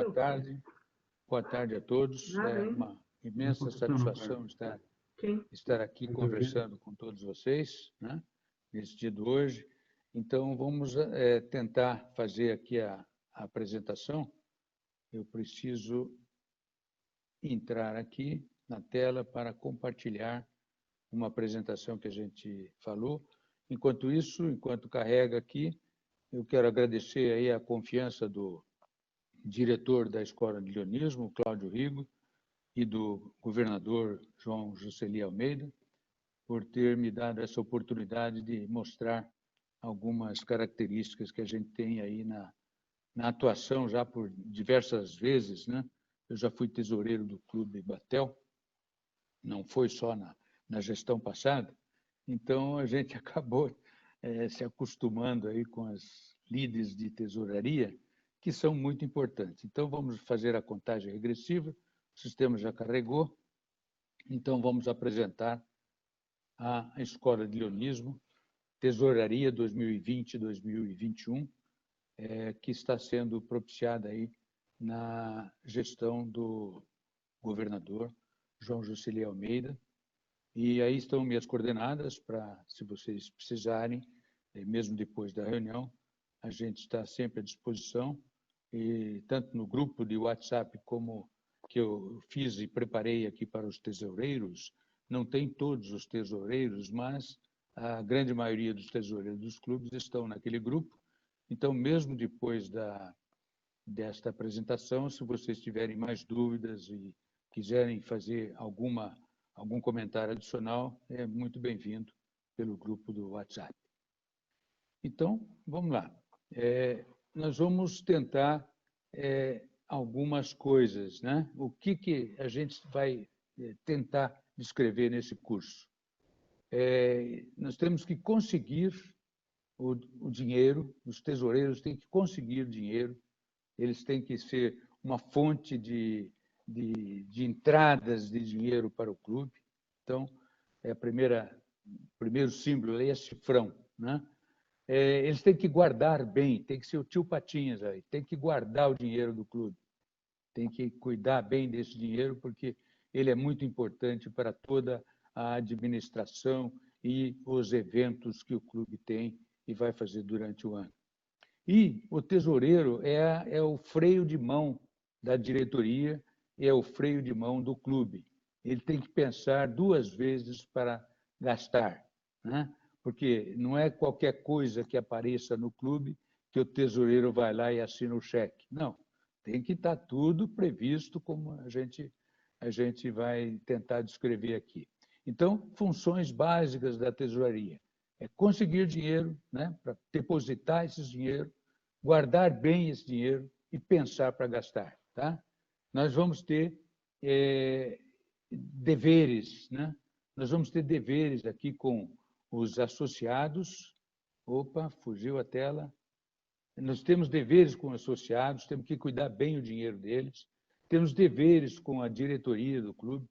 Boa tarde. Boa tarde a todos. É uma imensa satisfação estar aqui conversando com todos vocês, né, nesse dia de hoje. Então, vamos tentar fazer aqui a apresentação. Eu preciso entrar aqui na tela para compartilhar uma apresentação que a gente falou. Enquanto isso, enquanto carrega aqui, eu quero agradecer aí a confiança do diretor da Escola de Leonismo, Cláudio Rigo, e do governador João Juscelino Almeida, por ter me dado essa oportunidade de mostrar algumas características que a gente tem aí na atuação já por diversas vezes, né? Eu já fui tesoureiro do Clube Batel, não foi só na gestão passada, então a gente acabou se acostumando aí com as lides de tesouraria, que são muito importantes. Então, vamos fazer a contagem regressiva, o sistema já carregou, então vamos apresentar a Escola de Leonismo, Tesouraria 2020-2021, que está sendo propiciada aí na gestão do governador João Juscelino Almeida. E aí estão minhas coordenadas para, se vocês precisarem, mesmo depois da reunião, a gente está sempre à disposição, e tanto no grupo de WhatsApp como que eu fiz e preparei aqui para os tesoureiros, não tem todos os tesoureiros, mas a grande maioria dos tesoureiros dos clubes estão naquele grupo. Então, mesmo depois desta apresentação, se vocês tiverem mais dúvidas e quiserem fazer algum comentário adicional, é muito bem-vindo pelo grupo do WhatsApp. Então, vamos lá. Nós vamos tentar algumas coisas, né? O que a gente vai tentar descrever nesse curso? Nós temos que conseguir o dinheiro, os tesoureiros têm que conseguir dinheiro, eles têm que ser uma fonte de entradas de dinheiro para o clube. Então, o primeiro símbolo aí é cifrão, né? Eles têm que guardar bem, tem que ser o tio Patinhas aí, tem que guardar o dinheiro do clube, tem que cuidar bem desse dinheiro, porque ele é muito importante para toda a administração e os eventos que o clube tem e vai fazer durante o ano. E o tesoureiro é o freio de mão da diretoria, é o freio de mão do clube. Ele tem que pensar duas vezes para gastar, né? Porque não é qualquer coisa que apareça no clube que o tesoureiro vai lá e assina o cheque. Não, tem que estar tudo previsto como a gente vai tentar descrever aqui. Então, funções básicas da tesouraria é conseguir dinheiro, né, para depositar esse dinheiro, guardar bem esse dinheiro e pensar para gastar. Tá? Nós vamos ter deveres, né? Nós vamos ter deveres aqui com os associados. Opa, fugiu a tela. Nós temos deveres com os associados, temos que cuidar bem o dinheiro deles. Temos deveres com a diretoria do clube.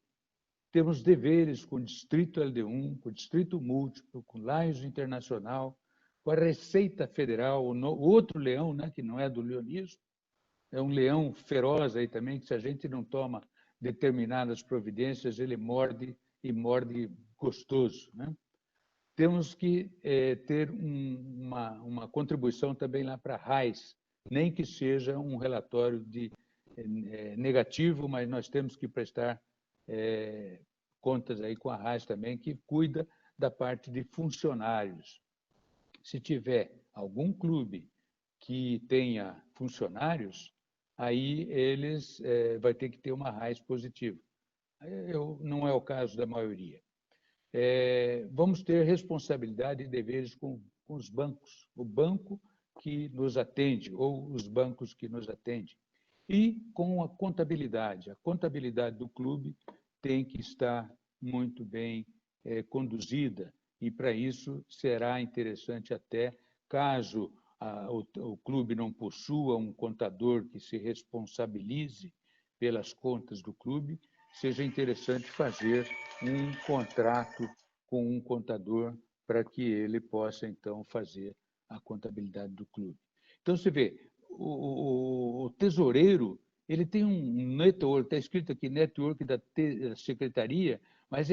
Temos deveres com o Distrito LD1, com o Distrito Múltiplo, com o Lions Internacional, com a Receita Federal, o outro leão, né, que não é do leonismo, é um leão feroz aí também, que se a gente não toma determinadas providências, ele morde e morde gostoso, né? Temos que ter uma contribuição também lá para a RAIS, nem que seja um relatório negativo, mas nós temos que prestar contas aí com a RAIS também, que cuida da parte de funcionários. Se tiver algum clube que tenha funcionários, aí eles vai ter que ter uma RAIS positiva. Não é o caso da maioria. Vamos ter responsabilidade e deveres com os bancos, o banco que nos atende ou os bancos que nos atendem. E com a contabilidade. A contabilidade do clube tem que estar muito bem conduzida, e para isso será interessante até, caso o clube não possua um contador que se responsabilize pelas contas do clube, seja interessante fazer um contrato com um contador para que ele possa, então, fazer a contabilidade do clube. Então, você vê, o tesoureiro ele tem um network, está escrito aqui, network da secretaria, mas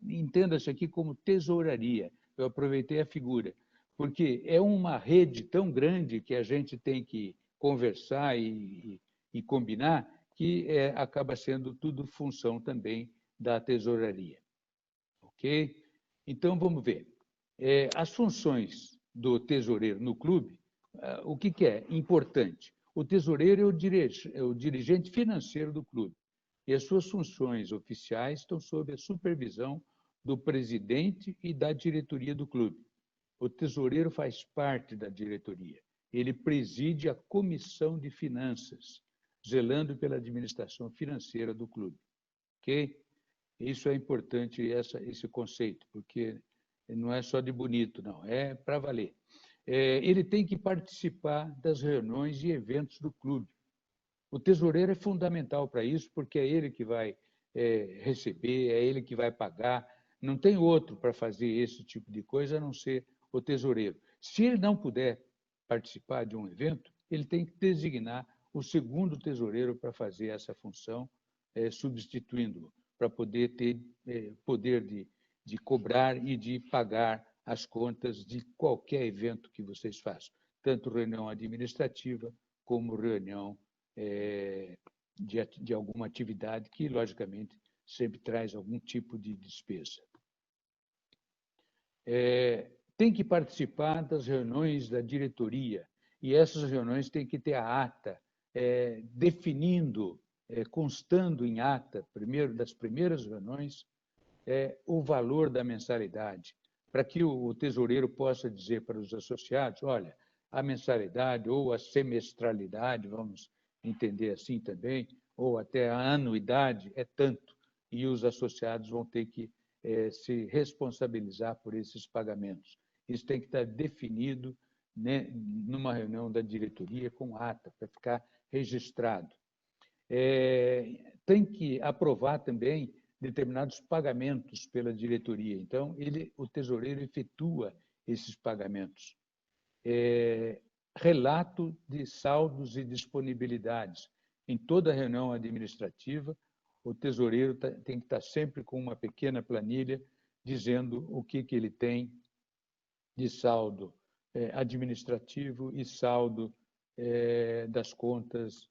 entenda-se aqui como tesouraria. Eu aproveitei a figura, porque é uma rede tão grande que a gente tem que conversar e combinar, que acaba sendo tudo função também da tesouraria. Ok? Então, vamos ver. As funções do tesoureiro no clube, o que é importante? O tesoureiro é o dirigente financeiro do clube, e as suas funções oficiais estão sob a supervisão do presidente e da diretoria do clube. O tesoureiro faz parte da diretoria. Ele preside a comissão de finanças, zelando pela administração financeira do clube. Ok? Isso é importante, esse conceito, porque não é só de bonito, não, é para valer. Ele tem que participar das reuniões e eventos do clube. O tesoureiro é fundamental para isso, porque é ele que vai receber, é ele que vai pagar. Não tem outro para fazer esse tipo de coisa a não ser o tesoureiro. Se ele não puder participar de um evento, ele tem que designar o segundo tesoureiro para fazer essa função, substituindo-o, para poder ter poder de cobrar e de pagar as contas de qualquer evento que vocês façam, tanto reunião administrativa como reunião de alguma atividade que, logicamente, sempre traz algum tipo de despesa. Tem que participar das reuniões da diretoria, e essas reuniões têm que ter a ata, definindo, constando em ata, das primeiras reuniões, o valor da mensalidade, para que o tesoureiro possa dizer para os associados, olha, a mensalidade ou a semestralidade, vamos entender assim também, ou até a anuidade é tanto, e os associados vão ter que se responsabilizar por esses pagamentos. Isso tem que estar definido, né, numa reunião da diretoria com ata, para ficar registrado. Tem que aprovar também determinados pagamentos pela diretoria. Então, o tesoureiro efetua esses pagamentos. Relato de saldos e disponibilidades. Em toda reunião administrativa, o tesoureiro tem que estar sempre com uma pequena planilha dizendo o que ele tem de saldo administrativo e saldo das contas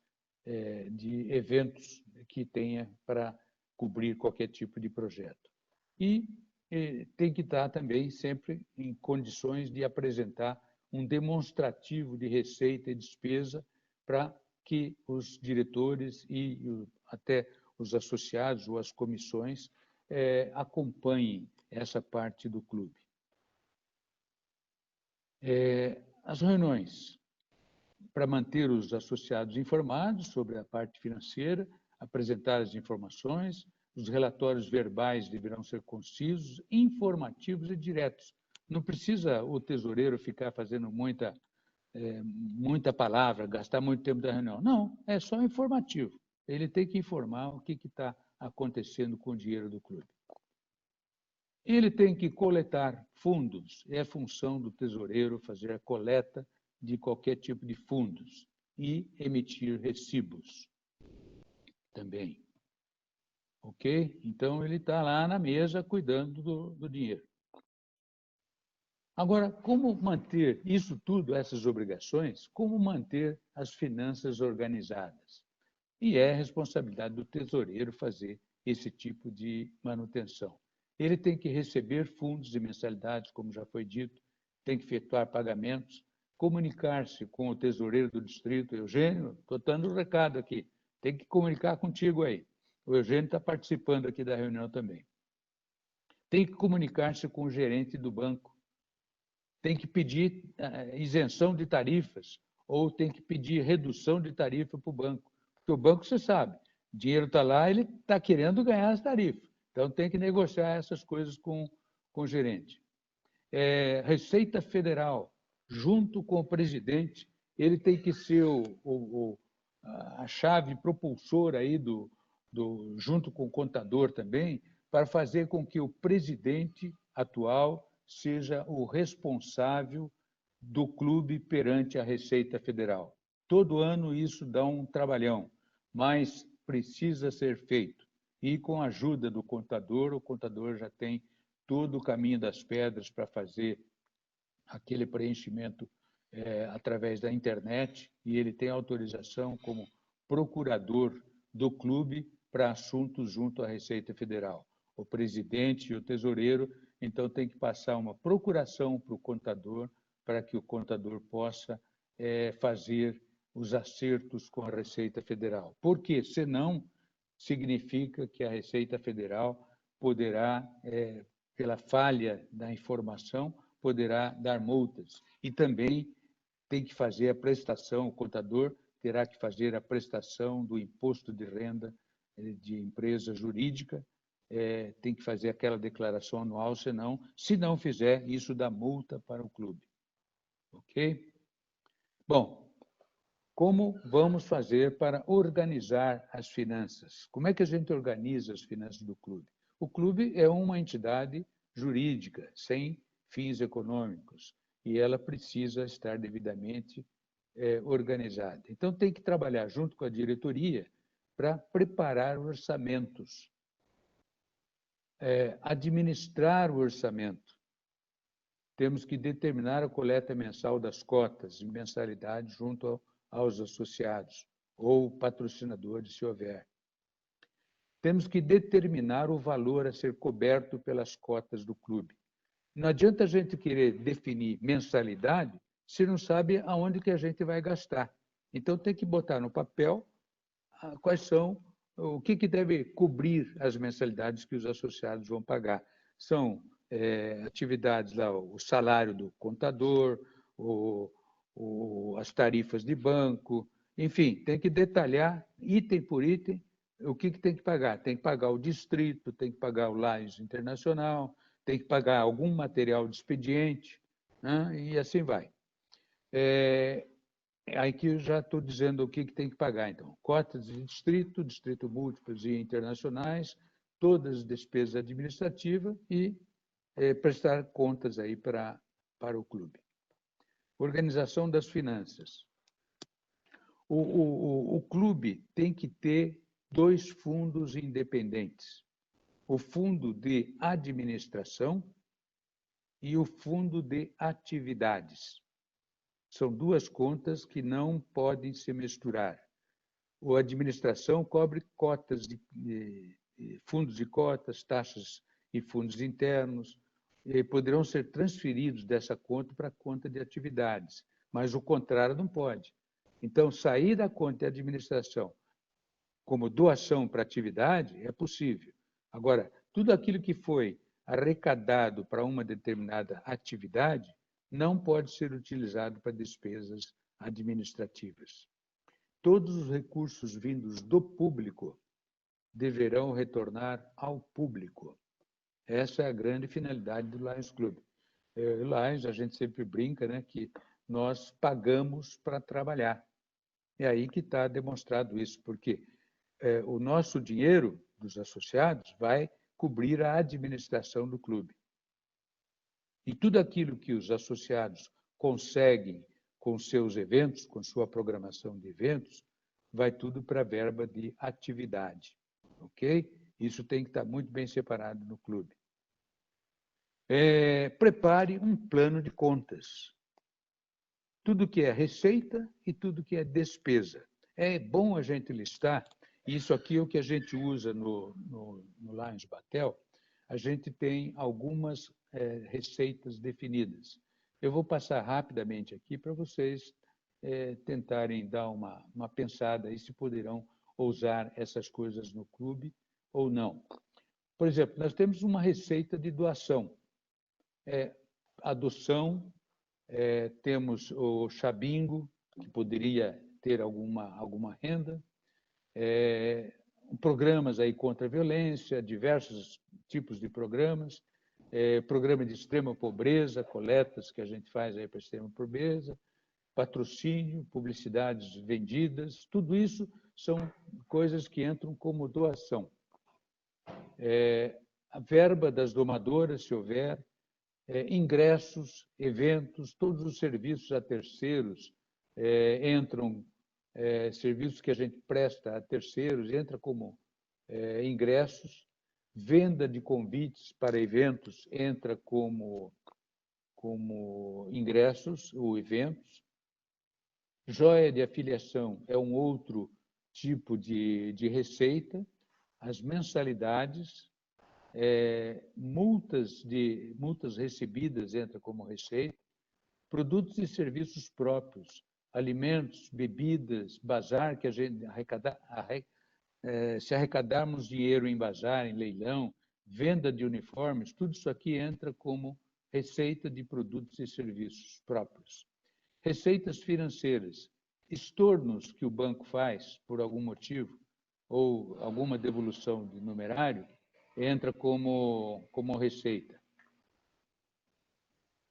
de eventos que tenha para cobrir qualquer tipo de projeto. E tem que estar também sempre em condições de apresentar um demonstrativo de receita e despesa para que os diretores e até os associados ou as comissões acompanhem essa parte do clube. As reuniões para manter os associados informados sobre a parte financeira, apresentar as informações, os relatórios verbais deverão ser concisos, informativos e diretos. Não precisa o tesoureiro ficar fazendo muita palavra, gastar muito tempo da reunião. Não, é só informativo. Ele tem que informar o que está acontecendo com o dinheiro do clube. Ele tem que coletar fundos. É função do tesoureiro fazer a coleta de qualquer tipo de fundos e emitir recibos também. Ok? Então, ele está lá na mesa cuidando do dinheiro. Agora, como manter isso tudo, essas obrigações, como manter as finanças organizadas? E é responsabilidade do tesoureiro fazer esse tipo de manutenção. Ele tem que receber fundos e mensalidades, como já foi dito, tem que efetuar pagamentos, comunicar-se com o tesoureiro do distrito. Eugênio, estou dando um recado aqui, tem que comunicar contigo aí. O Eugênio está participando aqui da reunião também. Tem que comunicar-se com o gerente do banco. Tem que pedir isenção de tarifas ou tem que pedir redução de tarifa para o banco. Porque o banco, você sabe, o dinheiro está lá, ele está querendo ganhar as tarifas. Então, tem que negociar essas coisas com o gerente. Receita Federal, junto com o presidente, ele tem que ser a chave propulsora aí junto com o contador também, para fazer com que o presidente atual seja o responsável do clube perante a Receita Federal. Todo ano isso dá um trabalhão, mas precisa ser feito. E com a ajuda do contador, o contador já tem todo o caminho das pedras para fazer aquele preenchimento através da internet, e ele tem autorização como procurador do clube para assuntos junto à Receita Federal. O presidente e o tesoureiro, então, tem que passar uma procuração para o contador, para que o contador possa fazer os acertos com a Receita Federal. Porque, senão, significa que a Receita Federal poderá, pela falha da informação, poderá dar multas. E também tem que fazer a prestação, o contador terá que fazer a prestação do imposto de renda de empresa jurídica, tem que fazer aquela declaração anual, senão, se não fizer, isso dá multa para o clube. Ok? Bom, como vamos fazer para organizar as finanças? Como é que a gente organiza as finanças do clube? O clube é uma entidade jurídica, sem fins econômicos, e ela precisa estar devidamente organizada. Então, tem que trabalhar junto com a diretoria para preparar orçamentos, administrar o orçamento. Temos que determinar a coleta mensal das cotas e mensalidade junto aos associados ou patrocinadores, se houver. Temos que determinar o valor a ser coberto pelas cotas do clube. Não adianta a gente querer definir mensalidade se não sabe aonde que a gente vai gastar. Então, tem que botar no papel quais são, o que deve cobrir as mensalidades que os associados vão pagar. São atividades lá, o salário do contador, as tarifas de banco, enfim, tem que detalhar item por item o que tem que pagar. Tem que pagar o distrito, tem que pagar o Lions Internacional, tem que pagar algum material de expediente, né? E assim vai. Aí que eu já estou dizendo o que tem que pagar. Então, cotas de distrito, distrito múltiplos e internacionais, todas as despesas administrativas e prestar contas aí para o clube. Organização das finanças. O clube tem que ter 2 fundos independentes. O fundo de administração e o fundo de atividades. São 2 contas que não podem se misturar. A administração cobre cotas fundos de cotas, taxas e fundos internos, poderão ser transferidos dessa conta para a conta de atividades, mas o contrário não pode. Então, sair da conta de administração como doação para atividade é possível. Agora, tudo aquilo que foi arrecadado para uma determinada atividade não pode ser utilizado para despesas administrativas. Todos os recursos vindos do público deverão retornar ao público. Essa é a grande finalidade do Lions Club. Lions, a gente sempre brinca, né, que nós pagamos para trabalhar. É aí que está demonstrado isso, porque o nosso dinheiro dos associados vai cobrir a administração do clube. E tudo aquilo que os associados conseguem com seus eventos, com sua programação de eventos, vai tudo para a verba de atividade, ok? Isso tem que estar muito bem separado no clube. Prepare um plano de contas. Tudo que é receita e tudo que é despesa. É bom a gente listar, isso aqui é o que a gente usa no Lions Batel, a gente tem algumas receitas definidas. Eu vou passar rapidamente aqui para vocês tentarem dar uma pensada aí se poderão usar essas coisas no clube ou não. Por exemplo, nós temos uma receita de doação. Adoção, temos o Chabingo, que poderia ter alguma renda, programas aí contra a violência, diversos tipos de programas, programa de extrema pobreza, coletas que a gente faz aí para extrema pobreza, patrocínio, publicidades vendidas, tudo isso são coisas que entram como doação. A verba das domadoras, se houver, ingressos, eventos, todos os serviços a terceiros entram serviços que a gente presta a terceiros, entra como ingressos, venda de convites para eventos entra como ingressos ou eventos, joia de afiliação é um outro tipo de receita, as mensalidades, multas recebidas entra como receita, produtos e serviços próprios, alimentos, bebidas, bazar, que a gente se arrecadarmos dinheiro em bazar, em leilão, venda de uniformes, tudo isso aqui entra como receita de produtos e serviços próprios. Receitas financeiras, estornos que o banco faz por algum motivo, ou alguma devolução de numerário, entra como receita.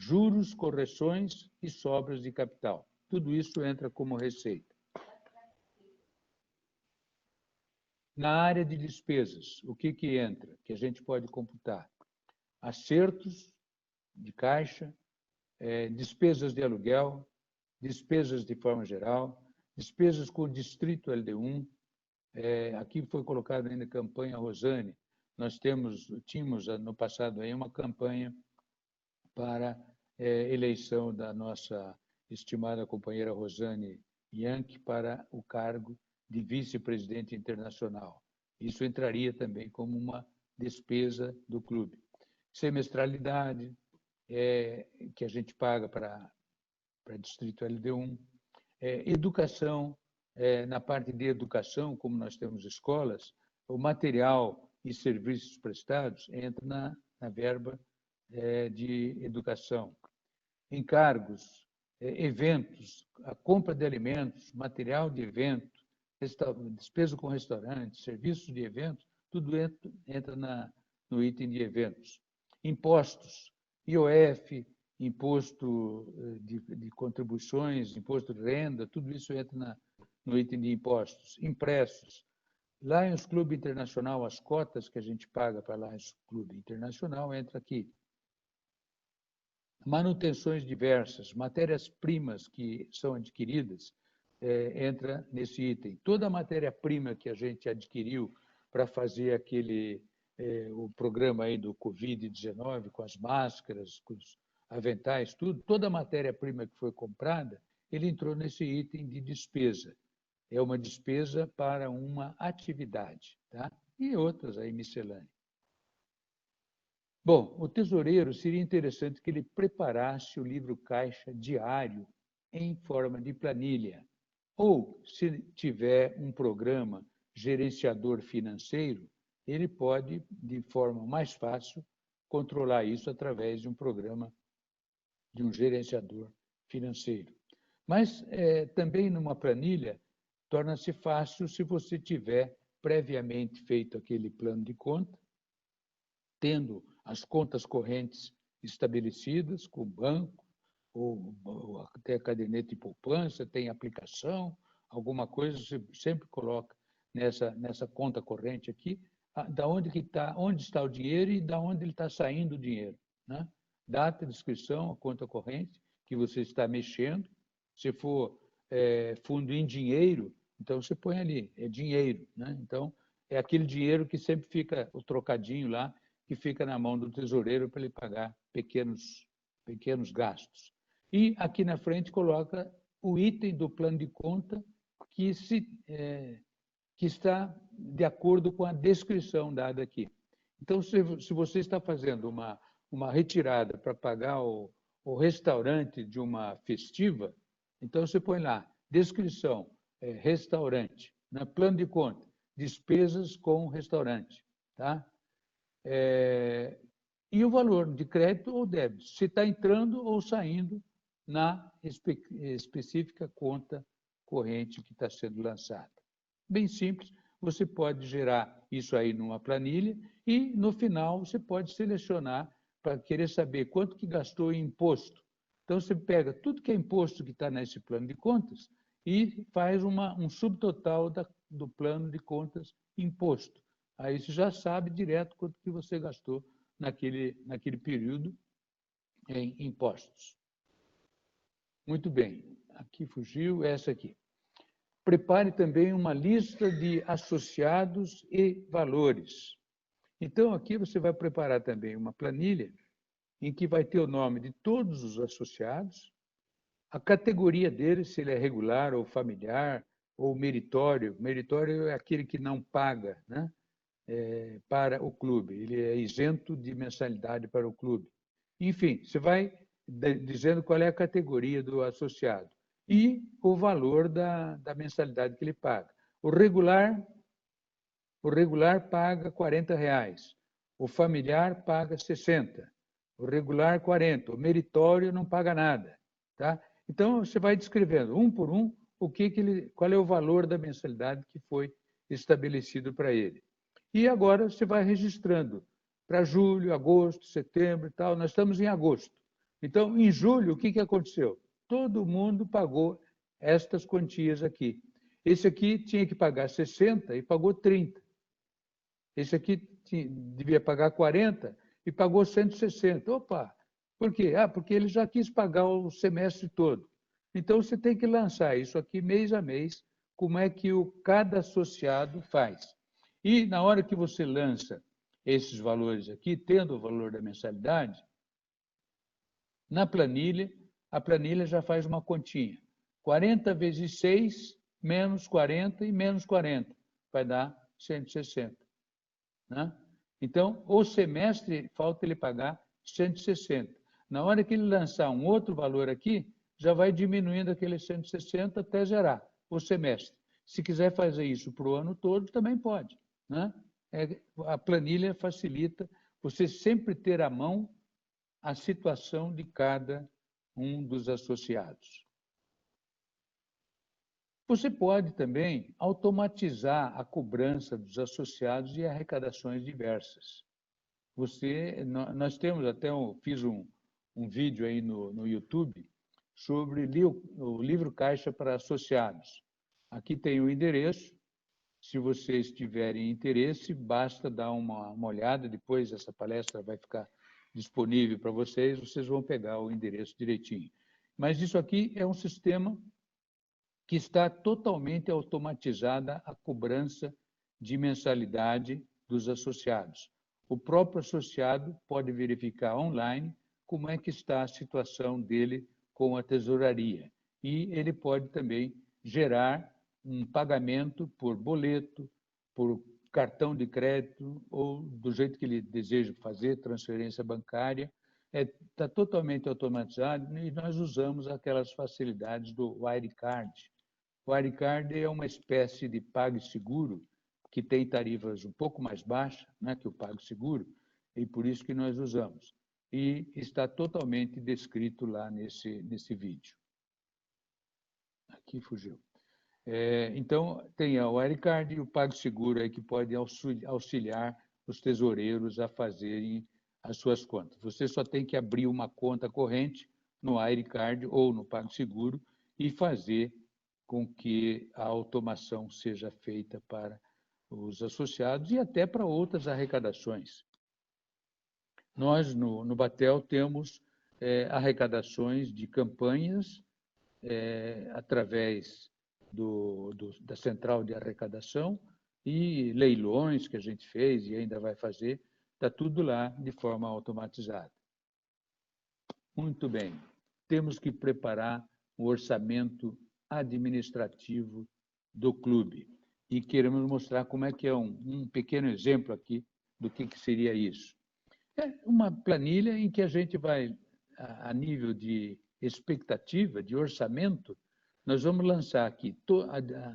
Juros, correções e sobras de capital. Tudo isso entra como receita. Na área de despesas, o que entra? Que a gente pode computar? Acertos de caixa, despesas de aluguel, despesas de forma geral, despesas com o distrito LD1. Aqui foi colocado ainda a campanha Rosane. Nós tínhamos no passado aí uma campanha para eleição da nossa estimada companheira Rosane Yankee para o cargo de vice-presidente internacional. Isso entraria também como uma despesa do clube. Semestralidade, que a gente paga para Distrito LD1. Educação, na parte de educação, como nós temos escolas, o material e serviços prestados entra na verba de educação. Encargos, eventos, a compra de alimentos, material de evento, despesa com restaurante, serviços de eventos, tudo entra no item de eventos. Impostos, IOF, imposto de contribuições, imposto de renda, tudo isso entra no item de impostos. Impressos. Lions Clube Internacional, as cotas que a gente paga para Lions Clube Internacional entra aqui. Manutenções diversas, matérias-primas que são adquiridas, entra nesse item. Toda a matéria-prima que a gente adquiriu para fazer o programa aí do Covid-19, com as máscaras, com os aventais, tudo, toda a matéria-prima que foi comprada, ele entrou nesse item de despesa. É uma despesa para uma atividade, tá? E outras aí miscelâneas. Bom, o tesoureiro seria interessante que ele preparasse o livro caixa diário em forma de planilha. Ou, se tiver um programa gerenciador financeiro, ele pode, de forma mais fácil, controlar isso através de um programa de um gerenciador financeiro. Mas também numa planilha torna-se fácil se você tiver previamente feito aquele plano de conta, tendo as contas correntes estabelecidas com o banco, ou até caderneta de poupança, tem aplicação, alguma coisa, você sempre coloca nessa conta corrente aqui, onde está o dinheiro e da onde ele está saindo o dinheiro, né? Data, descrição, a conta corrente que você está mexendo. Se for fundo em dinheiro, então você põe ali, é dinheiro, né? Então, é aquele dinheiro que sempre fica, o trocadinho lá, que fica na mão do tesoureiro para ele pagar pequenos gastos. E aqui na frente coloca o item do plano de conta que está de acordo com a descrição dada aqui. Então, se você está fazendo uma retirada para pagar o restaurante de uma festiva, então você põe lá, descrição, restaurante, né? Plano de conta, despesas com restaurante, tá? E o valor de crédito ou débito, se está entrando ou saindo na específica conta corrente que está sendo lançada. Bem simples, você pode gerar isso aí numa planilha e, no final, você pode selecionar para querer saber quanto que gastou em imposto. Então, você pega tudo que é imposto que está nesse plano de contas e faz um subtotal do plano de contas imposto. Aí você já sabe direto quanto que você gastou naquele período em impostos. Muito bem, aqui fugiu, essa aqui. prepare também uma lista de associados e valores. Então, aqui você vai preparar também uma planilha em que vai ter o nome de todos os associados, a categoria dele, se ele é regular ou familiar, ou meritório. Meritório é aquele que não paga, né? Para o clube, ele é isento de mensalidade para o clube. Enfim, você vai dizendo qual é a categoria do associado e o valor da mensalidade que ele paga. O regular paga R$40, o familiar paga 60, o regular 40, o meritório não paga nada, tá? Então você vai descrevendo um por um qual é o valor da mensalidade que foi estabelecido para ele. E agora você vai registrando para julho, agosto, setembro e tal. Nós estamos em agosto. Então, em julho, o que aconteceu? Todo mundo pagou estas quantias aqui. Esse aqui tinha que pagar 60 e pagou 30. Esse aqui devia pagar 40 e pagou 160. Opa! Por quê? Porque ele já quis pagar o semestre todo. Então, você tem que lançar isso aqui mês a mês, como é que cada associado faz. E na hora que você lança esses valores aqui, tendo o valor da mensalidade, na planilha, a planilha já faz uma continha. 40 vezes 6, menos 40 e menos 40, vai dar 160. Né? Então, o semestre, falta ele pagar 160. Na hora que ele lançar um outro valor aqui, já vai diminuindo aquele 160 até zerar o semestre. Se quiser fazer isso para o ano todo, também pode. Né? A planilha facilita você sempre ter à mão a situação de cada um dos associados. Você pode também automatizar a cobrança dos associados e arrecadações diversas. Nós temos até, fiz um vídeo aí no YouTube sobre o livro Caixa para Associados. Aqui tem o endereço. Se vocês tiverem interesse, basta dar uma olhada. Depois essa palestra vai ficar disponível para vocês, vocês vão pegar o endereço direitinho. Mas isso aqui é um sistema que está totalmente automatizada a cobrança de mensalidade dos associados. O próprio associado pode verificar online como é que está a situação dele com a tesouraria. E ele pode também gerar um pagamento por boleto, por cartão de crédito ou do jeito que ele deseja fazer, transferência bancária. Está totalmente automatizado e nós usamos aquelas facilidades do Wirecard. O Wirecard é uma espécie de PagSeguro que tem tarifas um pouco mais baixas, né, que o PagSeguro, e por isso que nós usamos. E está totalmente descrito lá nesse vídeo. Aqui fugiu. Então, tem o Wirecard e o PagSeguro aí que pode auxiliar os tesoureiros a fazerem as suas contas. Você só tem que abrir uma conta corrente no Wirecard ou no PagSeguro e fazer com que a automação seja feita para os associados e até para outras arrecadações. Nós, no Batel, temos arrecadações de campanhas através da central de arrecadação e leilões que a gente fez e ainda vai fazer, está tudo lá de forma automatizada. Muito bem, temos que preparar um orçamento administrativo do clube e queremos mostrar como é que é um pequeno exemplo aqui do que seria isso. É uma planilha em que a gente vai, a nível de expectativa, de orçamento, nós vamos lançar aqui,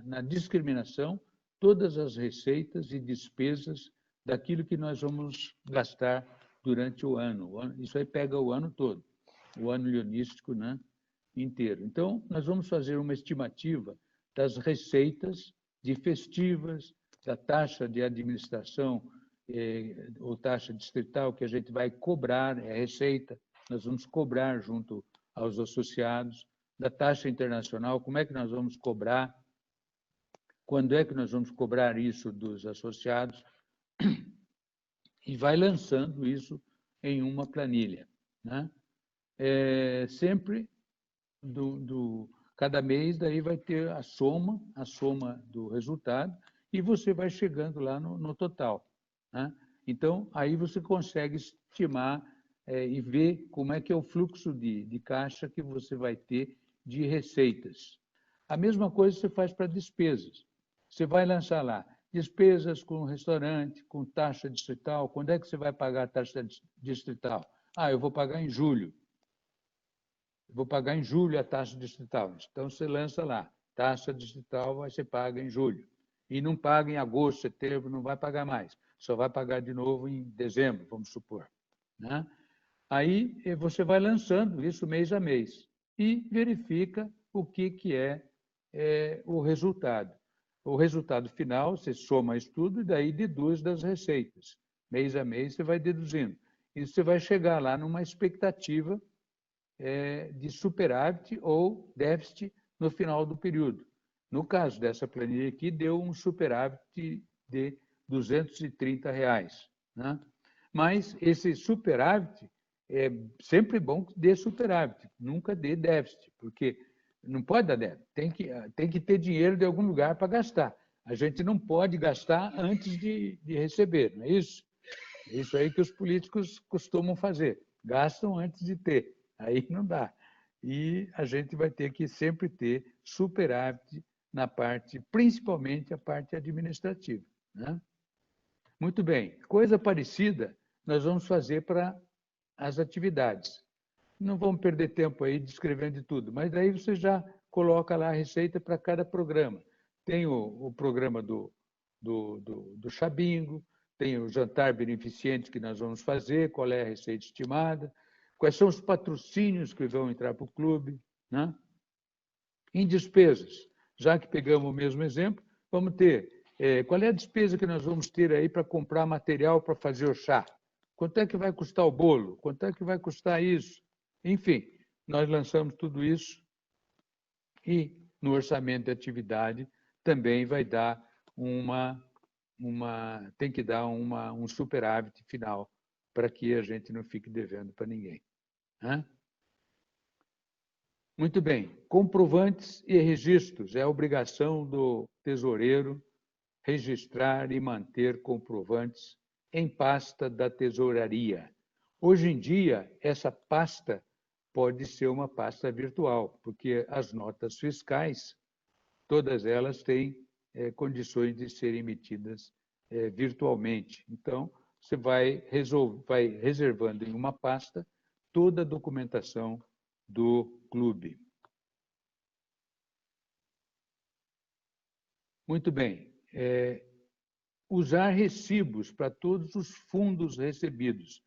na discriminação, todas as receitas e despesas daquilo que nós vamos gastar durante o ano. Isso aí pega o ano todo, o ano leonístico, né, inteiro. Então, nós vamos fazer uma estimativa das receitas de festivas, da taxa de administração ou taxa distrital que a gente vai cobrar, é receita, nós vamos cobrar junto aos associados, da taxa internacional, como é que nós vamos cobrar, quando é que nós vamos cobrar isso dos associados, e vai lançando isso em uma planilha. Né? Sempre Cada mês, daí vai ter a soma do resultado, e você vai chegando lá no total, né? Então, aí você consegue estimar e ver como é que é o fluxo de caixa que você vai ter de receitas. A mesma coisa você faz para despesas. Você vai lançar lá despesas com restaurante, com taxa distrital. Quando é que você vai pagar a taxa distrital? Ah, eu vou pagar em julho. Eu vou pagar em julho a taxa distrital. Então, você lança lá, taxa distrital vai ser paga em julho. E não paga em agosto, setembro, não vai pagar mais. Só vai pagar de novo em dezembro, vamos supor, né? Aí você vai lançando isso mês a mês e verifica o que é o resultado. O resultado final, você soma isso tudo e daí deduz das receitas. Mês a mês você vai deduzindo. E você vai chegar lá numa expectativa de superávit ou déficit no final do período. No caso dessa planilha aqui, deu um superávit de R$ 230, né? Mas esse superávit é sempre bom que dê superávit, nunca dê déficit, porque não pode dar déficit, tem que ter dinheiro de algum lugar para gastar. A gente não pode gastar antes de receber, não é isso? É isso aí que os políticos costumam fazer, gastam antes de ter, aí não dá. E a gente vai ter que sempre ter superávit na parte, principalmente a parte administrativa, né? Muito bem, coisa parecida nós vamos fazer para as atividades. Não vamos perder tempo aí descrevendo de tudo, mas daí você já coloca lá a receita para cada programa. Tem o programa do Chabingo, tem o jantar beneficente que nós vamos fazer, qual é a receita estimada, quais são os patrocínios que vão entrar para o clube, né? Em despesas, já que pegamos o mesmo exemplo, vamos ter qual é a despesa que nós vamos ter aí para comprar material para fazer o chá? Quanto é que vai custar o bolo? Quanto é que vai custar isso? Enfim, nós lançamos tudo isso e no orçamento de atividade também vai dar tem que dar um superávit final para que a gente não fique devendo para ninguém, né? Muito bem, comprovantes e registros. É a obrigação do tesoureiro registrar e manter comprovantes em pasta da tesouraria. Hoje em dia, essa pasta pode ser uma pasta virtual, porque as notas fiscais, todas elas têm condições de serem emitidas virtualmente. Então, você vai reservando em uma pasta toda a documentação do clube. Muito bem. Usar recibos para todos os fundos recebidos.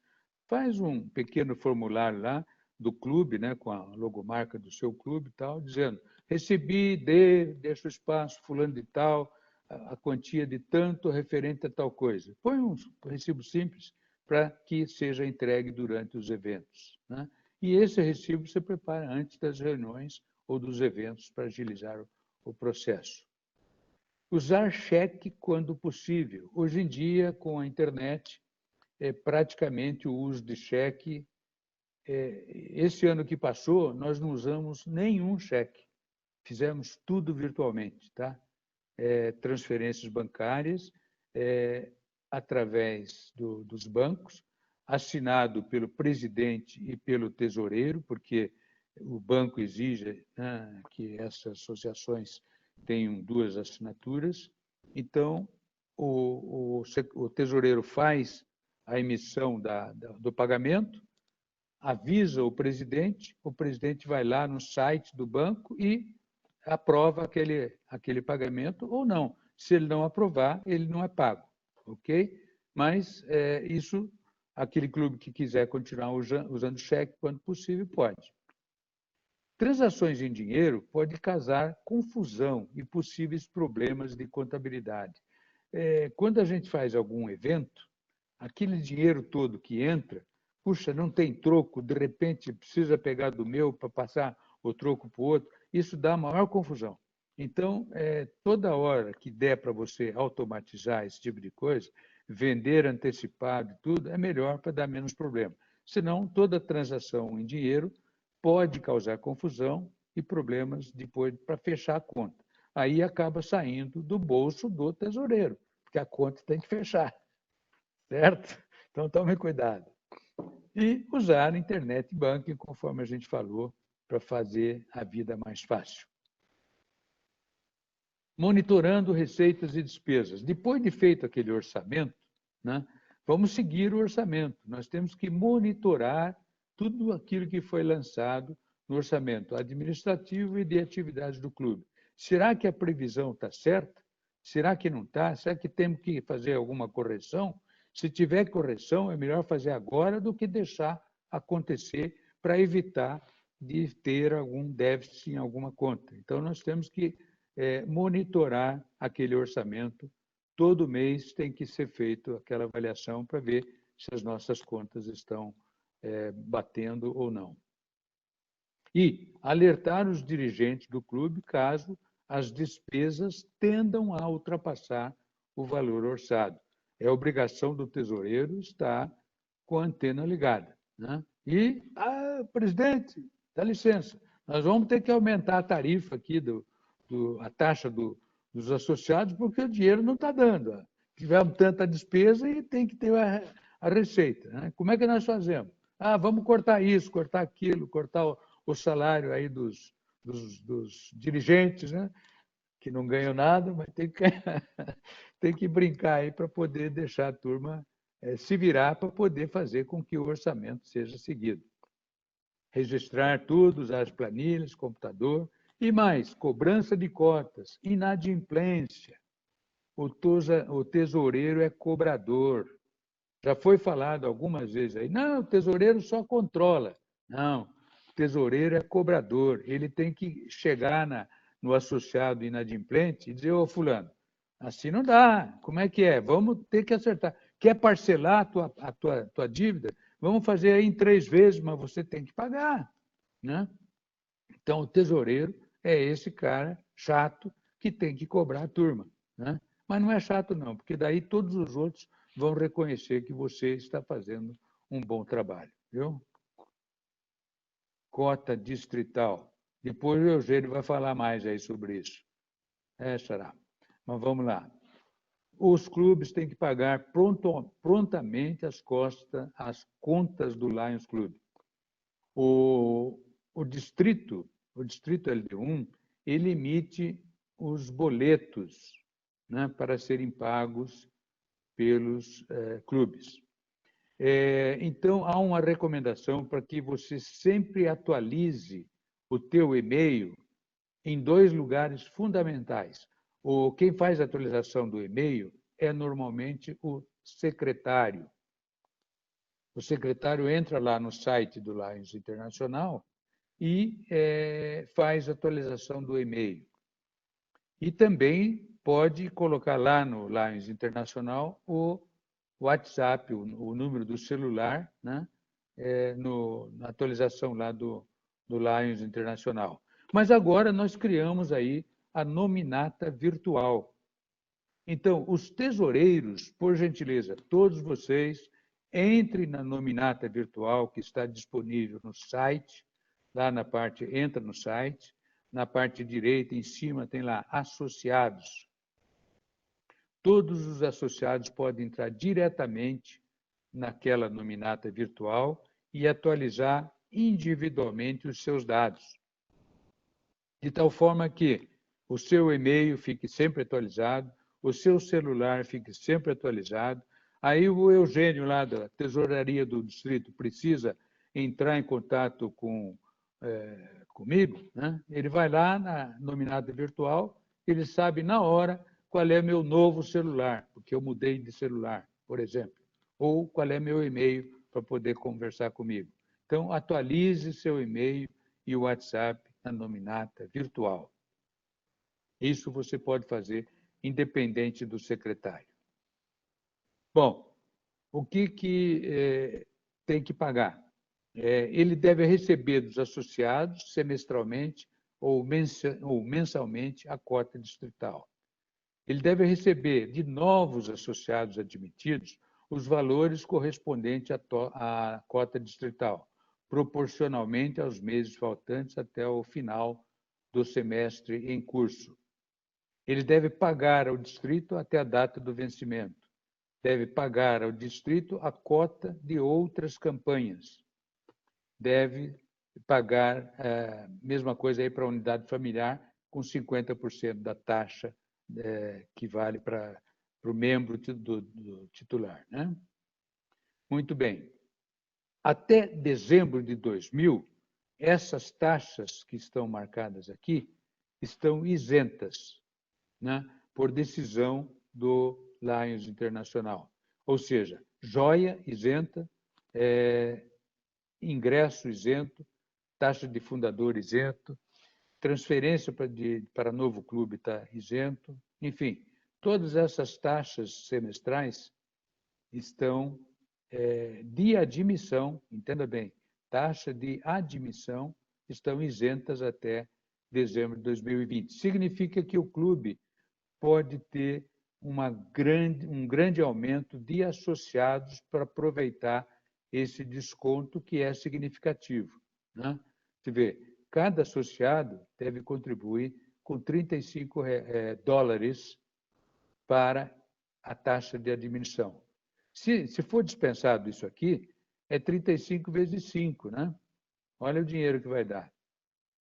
Faz um pequeno formulário lá do clube, né, com a logomarca do seu clube e tal, dizendo: recebi deixa o espaço, fulano de tal, a quantia de tanto referente a tal coisa. Põe um recibo simples para que seja entregue durante os eventos, né? E esse recibo você prepara antes das reuniões ou dos eventos para agilizar o processo. Usar cheque quando possível. Hoje em dia, com a internet, praticamente o uso de cheque. Esse ano que passou, nós não usamos nenhum cheque. Fizemos tudo virtualmente, tá? Transferências bancárias, através dos bancos, assinado pelo presidente e pelo tesoureiro, porque o banco exige, né, que essas associações tenham 2 assinaturas. Então, o tesoureiro faz a emissão do pagamento, avisa o presidente vai lá no site do banco e aprova aquele pagamento ou não. Se ele não aprovar, ele não é pago, ok? Mas isso, aquele clube que quiser continuar usando cheque quando possível, pode. Transações em dinheiro pode causar confusão e possíveis problemas de contabilidade. Quando a gente faz algum evento, aquele dinheiro todo que entra, puxa, não tem troco, de repente precisa pegar do meu para passar o troco para o outro, isso dá maior confusão. Então, toda hora que der para você automatizar esse tipo de coisa, vender antecipado e tudo, é melhor para dar menos problema. Senão, toda transação em dinheiro pode causar confusão e problemas depois para fechar a conta. Aí acaba saindo do bolso do tesoureiro, porque a conta tem que fechar, certo? Então, tome cuidado. E usar internet banking, conforme a gente falou, para fazer a vida mais fácil. Monitorando receitas e despesas. Depois de feito aquele orçamento, né, vamos seguir o orçamento. Nós temos que monitorar tudo aquilo que foi lançado no orçamento administrativo e de atividades do clube. Será que a previsão está certa? Será que não está? Será que temos que fazer alguma correção? Se tiver correção, é melhor fazer agora do que deixar acontecer para evitar de ter algum déficit em alguma conta. Então, nós temos que monitorar aquele orçamento. Todo mês tem que ser feita aquela avaliação para ver se as nossas contas estão batendo ou não. E alertar os dirigentes do clube caso as despesas tendam a ultrapassar o valor orçado. É obrigação do tesoureiro estar com a antena ligada, né? E, presidente, dá licença, nós vamos ter que aumentar a tarifa aqui, a taxa dos associados, porque o dinheiro não está dando. Tivemos tanta despesa e tem que ter a receita, né? Como é que nós fazemos? Vamos cortar isso, cortar aquilo, cortar o salário aí dos dirigentes, né? Que não ganham nada, mas tem que brincar aí para poder deixar a turma se virar para poder fazer com que o orçamento seja seguido. Registrar tudo, usar as planilhas, computador e mais, cobrança de cotas, inadimplência. O tesoureiro é cobrador. Já foi falado algumas vezes aí, não, o tesoureiro só controla. Não, o tesoureiro é cobrador. Ele tem que chegar no associado inadimplente e dizer, ô fulano, assim não dá, como é que é? Vamos ter que acertar. Quer parcelar a tua dívida? Vamos fazer aí em 3 vezes, mas você tem que pagar, né? Então, o tesoureiro é esse cara chato que tem que cobrar a turma, né? Mas não é chato não, porque daí todos os outros vão reconhecer que você está fazendo um bom trabalho, viu? Cota distrital. Depois o Eugênio vai falar mais aí sobre isso. Xará. Mas vamos lá. Os clubes têm que pagar prontamente as contas do Lions Club. O distrito LD1, ele emite os boletos, né, para serem pagos pelos clubes. Então, há uma recomendação para que você sempre atualize o teu e-mail em 2 lugares fundamentais. Quem faz a atualização do e-mail é normalmente o secretário. O secretário entra lá no site do Lions Internacional e faz a atualização do e-mail. E também pode colocar lá no Lions Internacional o WhatsApp, o número do celular, né? Na atualização lá do Lions Internacional. Mas agora nós criamos aí a nominata virtual. Então, os tesoureiros, por gentileza, todos vocês, entrem na nominata virtual que está disponível no site, lá na parte, entra no site, na parte direita, em cima, tem lá associados. Todos os associados podem entrar diretamente naquela nominata virtual e atualizar individualmente os seus dados, de tal forma que o seu e-mail fique sempre atualizado, o seu celular fique sempre atualizado. Aí o Eugênio, lá da Tesouraria do Distrito, precisa entrar em contato comigo, né? Ele vai lá na nominata virtual, ele sabe na hora qual é meu novo celular, porque eu mudei de celular, por exemplo, ou qual é meu e-mail para poder conversar comigo. Então, atualize seu e-mail e o WhatsApp na nominata virtual. Isso você pode fazer independente do secretário. Bom, o que tem que pagar? Ele deve receber dos associados semestralmente ou mensalmente a cota distrital. Ele deve receber de novos associados admitidos os valores correspondentes à cota distrital. proporcionalmente aos meses faltantes até o final do semestre em curso. Ele deve pagar ao distrito até a data do vencimento. Deve pagar ao distrito a cota de outras campanhas. Deve pagar a mesma coisa aí para a unidade familiar, com 50% da taxa que vale para o membro do titular, né? Muito bem. Até dezembro de 2000, essas taxas que estão marcadas aqui estão isentas, né, por decisão do Lions Internacional. Ou seja, joia isenta, ingresso isento, taxa de fundador isento, transferência para novo clube está isento, enfim, todas essas taxas semestrais estão de admissão, entenda bem, taxa de admissão estão isentas até dezembro de 2020. Significa que o clube pode ter um grande aumento de associados para aproveitar esse desconto que é significativo, né? Você vê, cada associado deve contribuir com $35 para a taxa de admissão. Se for dispensado isso aqui, é 35 vezes 5, né? Olha o dinheiro que vai dar.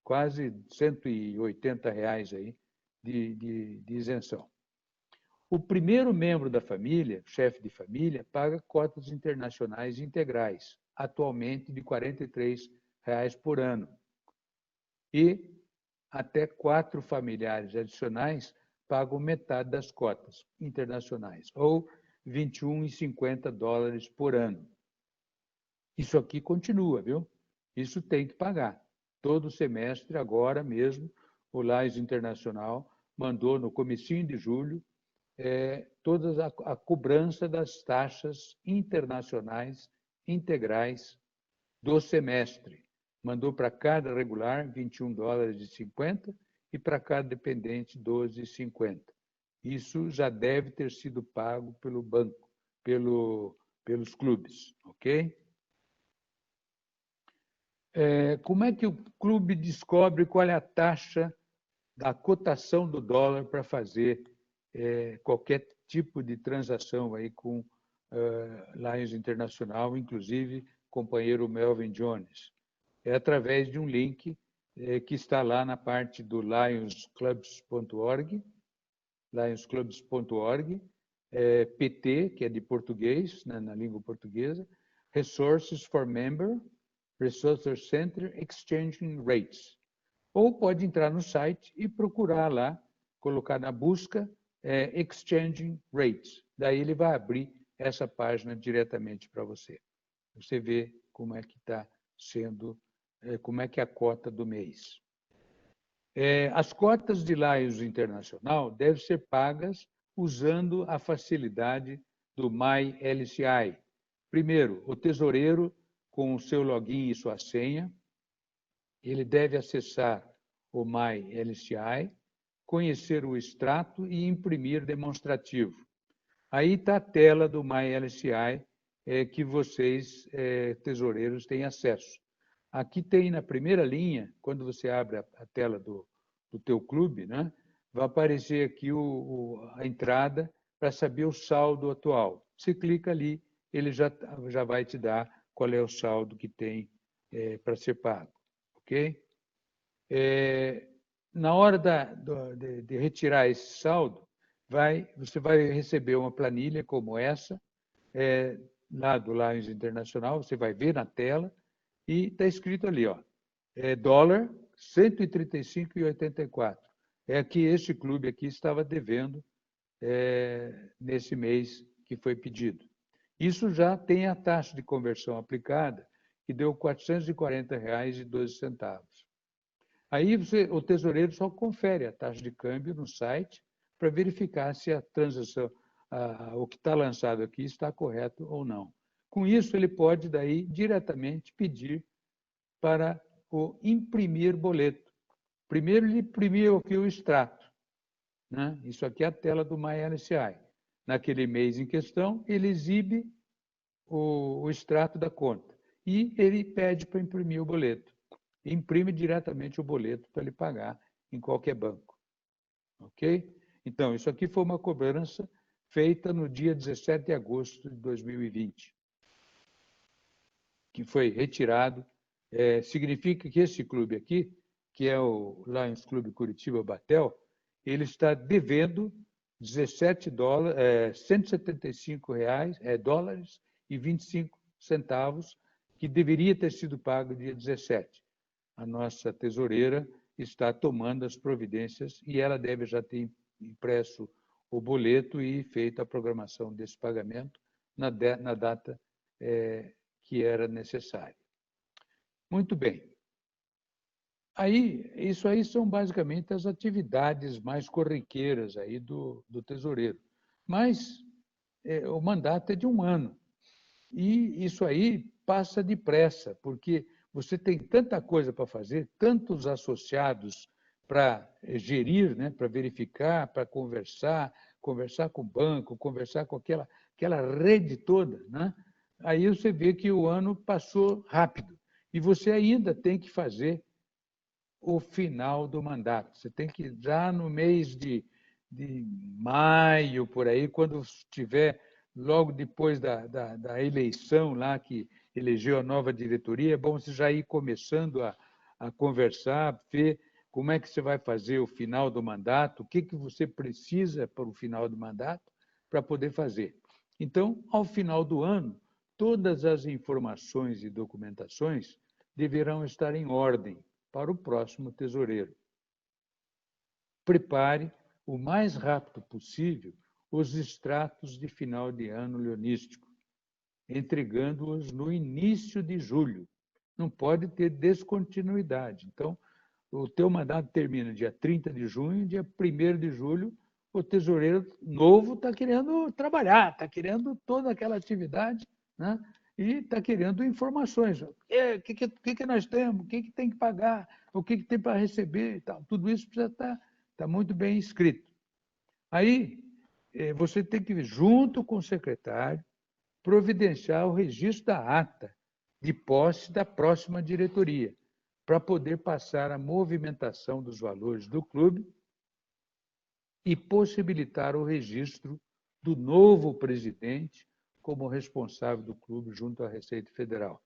Quase R$180 aí de isenção. O primeiro membro da família, chefe de família, paga cotas internacionais integrais, atualmente de R$43 por ano. E até 4 familiares adicionais pagam metade das cotas internacionais, ou $21,50 por ano. Isso aqui continua, viu? Isso tem que pagar. Todo semestre, agora mesmo, o Lions Internacional mandou, no comecinho de julho, toda a cobrança das taxas internacionais integrais do semestre. Mandou para cada regular $21,50 e para cada dependente $12,50. Isso já deve ter sido pago pelo banco, pelos clubes, ok? Como é que o clube descobre qual é a taxa da cotação do dólar para fazer qualquer tipo de transação aí com Lions Internacional, inclusive companheiro Melvin Jones? É através de um link que está lá na parte do lionsclubs.org, PT, que é de português, né, na língua portuguesa, Resources for Member, Resource Center, Exchanging Rates. Ou pode entrar no site e procurar lá, colocar na busca Exchanging Rates. Daí ele vai abrir essa página diretamente para você. Você vê como é que está sendo, como é que é a cota do mês. As cotas de Lions Internacional devem ser pagas usando a facilidade do MyLCI. Primeiro, o tesoureiro, com o seu login e sua senha, ele deve acessar o MyLCI, conhecer o extrato e imprimir demonstrativo. Aí está a tela do MyLCI que vocês, tesoureiros, têm acesso. Aqui tem na primeira linha, quando você abre a tela do teu clube, né, vai aparecer aqui a entrada para saber o saldo atual. Você clica ali, ele já vai te dar qual é o saldo que tem para ser pago. Ok? Na hora de retirar esse saldo, você vai receber uma planilha como essa, lá do Lions Internacional, você vai ver na tela, e está escrito ali, ó, dólar 135,84. É que este clube aqui estava devendo nesse mês que foi pedido. Isso já tem a taxa de conversão aplicada, que deu R$ 440,12. Aí o tesoureiro só confere a taxa de câmbio no site para verificar se a transação, o que está lançado aqui está correto ou não. Com isso, ele pode daí diretamente pedir para imprimir boleto. Primeiro, ele imprimiu aqui o extrato, né? Isso aqui é a tela do MyLCI. Naquele mês em questão, ele exibe o extrato da conta. e ele pede para imprimir o boleto. Imprime diretamente o boleto para ele pagar em qualquer banco. Ok? Então, isso aqui foi uma cobrança feita no dia 17 de agosto de 2020, que foi retirado. Significa que esse clube aqui, que é o Lions Clube Curitiba Batel, ele está devendo 175 dólares e 25 centavos, que deveria ter sido pago dia 17. A nossa tesoureira está tomando as providências e ela deve já ter impresso o boleto e feito a programação desse pagamento na data que era necessária. Muito bem. Isso aí são basicamente as atividades mais corriqueiras aí do tesoureiro. Mas o mandato é de 1 ano. E isso aí passa depressa, porque você tem tanta coisa para fazer, tantos associados para gerir, né, para verificar, para conversar com o banco, conversar com aquela rede toda, né? Aí você vê que o ano passou rápido. E você ainda tem que fazer o final do mandato. Você tem que, já no mês de maio, por aí, quando estiver logo depois da eleição lá, que elegeu a nova diretoria, é bom você já ir começando a conversar, ver como é que você vai fazer o final do mandato, o que você precisa para o final do mandato para poder fazer. Então, ao final do ano, todas as informações e documentações deverão estar em ordem para o próximo tesoureiro. Prepare o mais rápido possível os extratos de final de ano leonístico, entregando-os no início de julho. Não pode ter descontinuidade. Então, o teu mandato termina dia 30 de junho, dia 1º de julho, o tesoureiro novo está querendo trabalhar, está querendo toda aquela atividade, né? E está querendo informações. O que nós temos? O que tem que pagar? O que tem para receber? E tal. Tudo isso precisa estar muito bem escrito. Aí, você tem que, junto com o secretário, providenciar o registro da ata de posse da próxima diretoria, para poder passar a movimentação dos valores do clube e possibilitar o registro do novo presidente como responsável do clube junto à Receita Federal.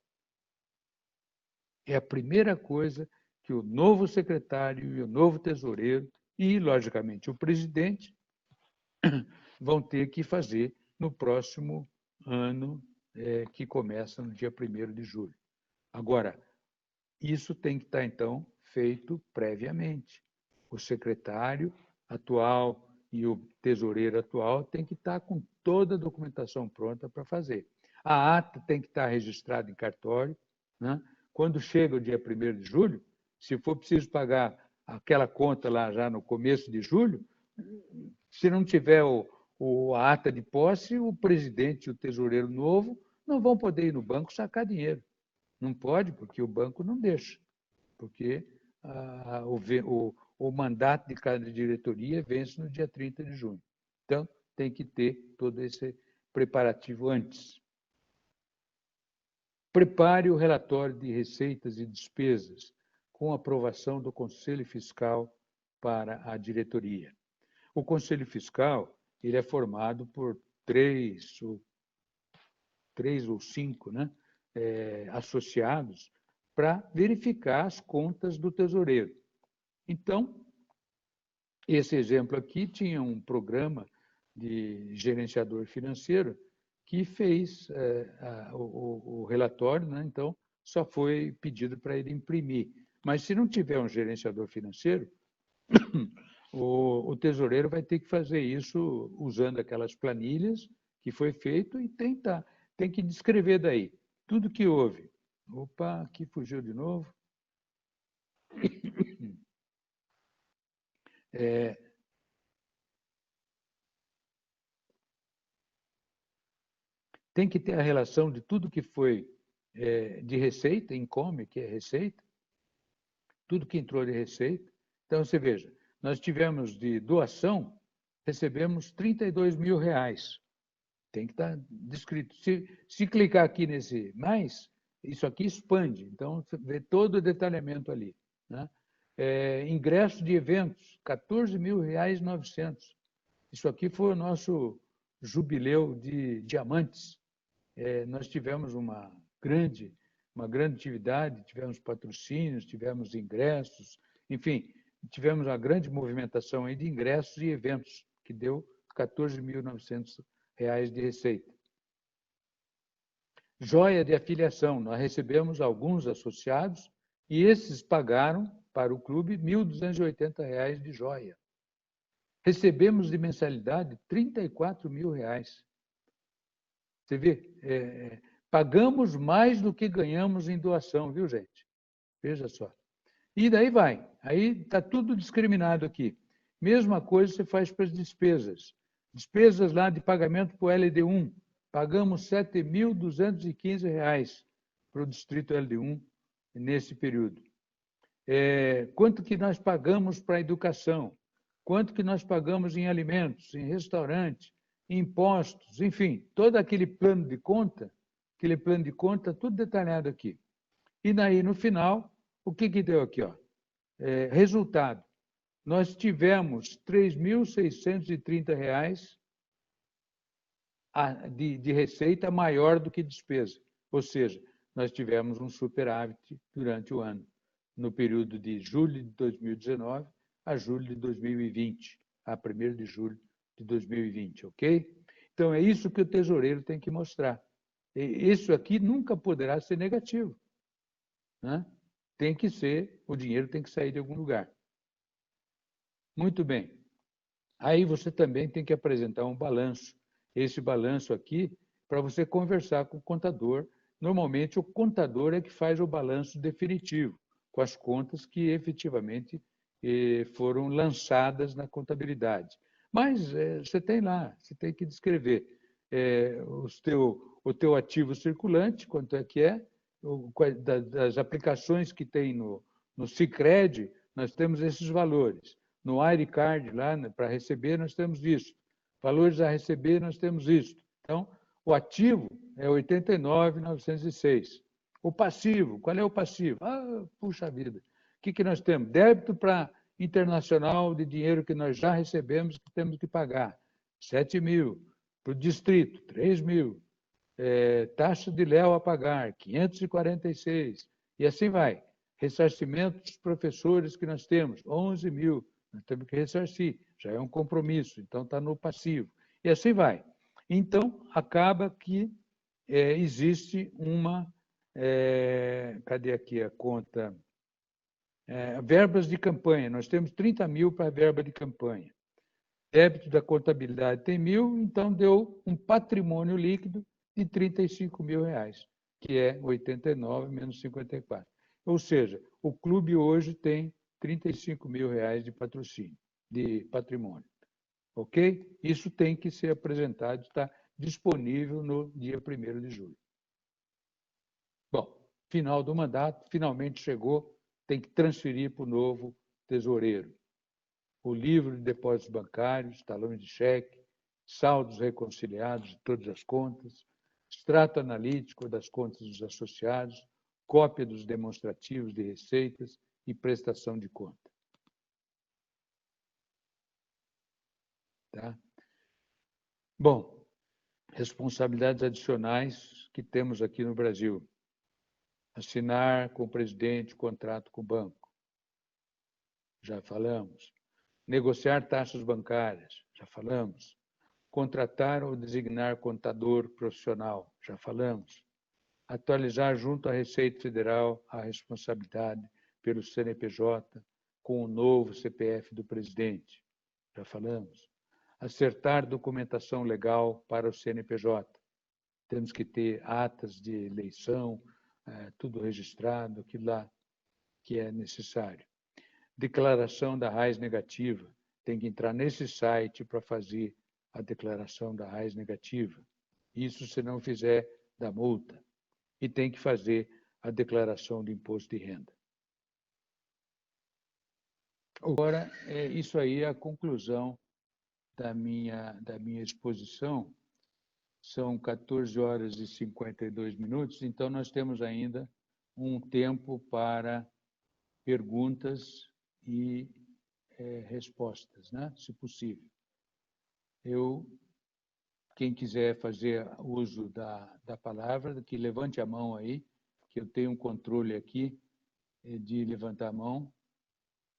É a primeira coisa que o novo secretário e o novo tesoureiro e, logicamente, o presidente vão ter que fazer no próximo ano, que começa no dia 1º de julho. Agora, isso tem que estar, então, feito previamente. O secretário atual e o tesoureiro atual têm que estar com toda a documentação pronta para fazer. A ata tem que estar registrada em cartório, né? Quando chega o dia 1º de julho, se for preciso pagar aquela conta lá já no começo de julho, se não tiver a ata de posse, o presidente e o tesoureiro novo não vão poder ir no banco sacar dinheiro. Não pode, porque o banco não deixa, porque o mandato de cada diretoria vence no dia 30 de junho. Então, tem que ter todo esse preparativo antes. Prepare o relatório de receitas e despesas com aprovação do Conselho Fiscal para a diretoria. O Conselho Fiscal ele é formado por três ou cinco, né, associados para verificar as contas do tesoureiro. Então, esse exemplo aqui tinha um programa de gerenciador financeiro que fez o relatório, né? Então, só foi pedido para ele imprimir. Mas, se não tiver um gerenciador financeiro, o tesoureiro vai ter que fazer isso usando aquelas planilhas que foi feito e tem que descrever daí tudo que houve. Opa, aqui fugiu de novo. Tem que ter a relação de tudo que foi de receita, income, que é receita, tudo que entrou de receita. Então, você veja, nós tivemos de doação, recebemos R$32 mil. Tem que estar descrito. Se clicar aqui nesse mais, isso aqui expande, então você vê todo o detalhamento ali, né? Ingresso de eventos, R$ 14.900. Isso aqui foi o nosso jubileu de diamantes. Nós tivemos uma grande atividade, tivemos patrocínios, tivemos ingressos, enfim, tivemos uma grande movimentação aí de ingressos e eventos, que deu R$ 14.900 de receita. Joia de afiliação, nós recebemos alguns associados e esses pagaram para o clube R$ 1.280 de joia. Recebemos de mensalidade R$ 34.000. Você vê, pagamos mais do que ganhamos em doação, viu, gente? Veja só. E daí vai. Aí está tudo discriminado aqui. Mesma coisa você faz para as despesas. Despesas lá de pagamento para o LD1. Pagamos R$ 7.215 para o distrito LD1 nesse período. Quanto que nós pagamos para a educação? Quanto que nós pagamos em alimentos, em restaurante, em impostos, enfim, todo aquele plano de conta, tudo detalhado aqui. E daí, no final, o que deu aqui? Ó? Resultado. Nós tivemos R$ 3.630 de receita maior do que despesa. Ou seja, nós tivemos um superávit durante o ano, no período de julho de 2019 a julho de 2020, a 1º de julho de 2020, ok? Então, é isso que o tesoureiro tem que mostrar. Isso aqui nunca poderá ser negativo, né? Tem que ser, o dinheiro tem que sair de algum lugar. Muito bem. Aí você também tem que apresentar um balanço. Esse balanço aqui, para você conversar com o contador. Normalmente, o contador é que faz o balanço definitivo, com as contas que efetivamente foram lançadas na contabilidade. Mas você tem lá, você tem que descrever o teu ativo circulante, quanto é que das aplicações que tem no Sicredi, nós temos esses valores. No Airecard, lá para receber, nós temos isso. Valores a receber, nós temos isso. Então, o ativo é 89.906. O passivo, qual é o passivo? Puxa vida. O que nós temos? Débito para internacional de dinheiro que nós já recebemos, que temos que pagar. 7.000. Para o distrito, 3.000. Taxa de léu a pagar, 546. E assim vai. Ressarcimento dos professores que nós temos, 11.000. Nós temos que ressarcir, já é um compromisso, então está no passivo. E assim vai. Então, acaba que existe uma... cadê aqui a conta? Verbas de campanha. Nós temos 30.000 para a verba de campanha. Débito da contabilidade tem 1.000, então deu um patrimônio líquido de R$ 35.000, que é 89 menos 54. Ou seja, o clube hoje tem R$ 35.000 de patrocínio, de patrimônio. Ok? Isso tem que ser apresentado, está disponível no dia 1º de julho. Bom, final do mandato, finalmente chegou, tem que transferir para o novo tesoureiro. O livro de depósitos bancários, talões de cheque, saldos reconciliados de todas as contas, extrato analítico das contas dos associados, cópia dos demonstrativos de receitas e prestação de conta. Tá? Bom, responsabilidades adicionais que temos aqui no Brasil. Assinar com o presidente contrato com o banco. Já falamos. Negociar taxas bancárias. Já falamos. Contratar ou designar contador profissional. Já falamos. Atualizar junto à Receita Federal a responsabilidade pelo CNPJ com o novo CPF do presidente. Já falamos. Acertar documentação legal para o CNPJ. Temos que ter atas de eleição, tudo registrado, aquilo lá que é necessário. Declaração da raiz negativa. Tem que entrar nesse site para fazer a declaração da raiz negativa. Isso se não fizer, dá multa. E tem que fazer a declaração de imposto de renda. Agora, isso aí é a conclusão da minha exposição. são 14 horas e 52 minutos, então nós temos ainda um tempo para perguntas e respostas, né? Se possível. Quem quiser fazer uso da palavra, que levante a mão aí, que eu tenho um controle aqui de levantar a mão,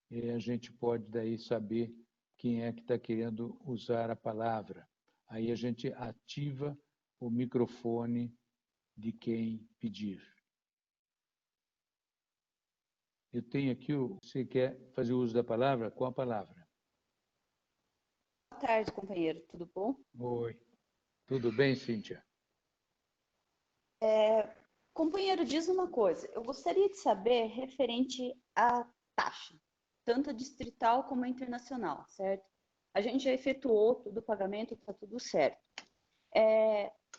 e a gente pode daí saber quem é que está querendo usar a palavra. Aí a gente ativa o microfone de quem pedir. Eu tenho aqui, você quer fazer uso da palavra? Qual a palavra? Boa tarde, companheiro. Tudo bom? Oi. Tudo bem, Cíntia? Companheiro, diz uma coisa. Eu gostaria de saber referente à taxa, tanto a distrital como a internacional, certo? A gente já efetuou todo o pagamento, está tudo certo.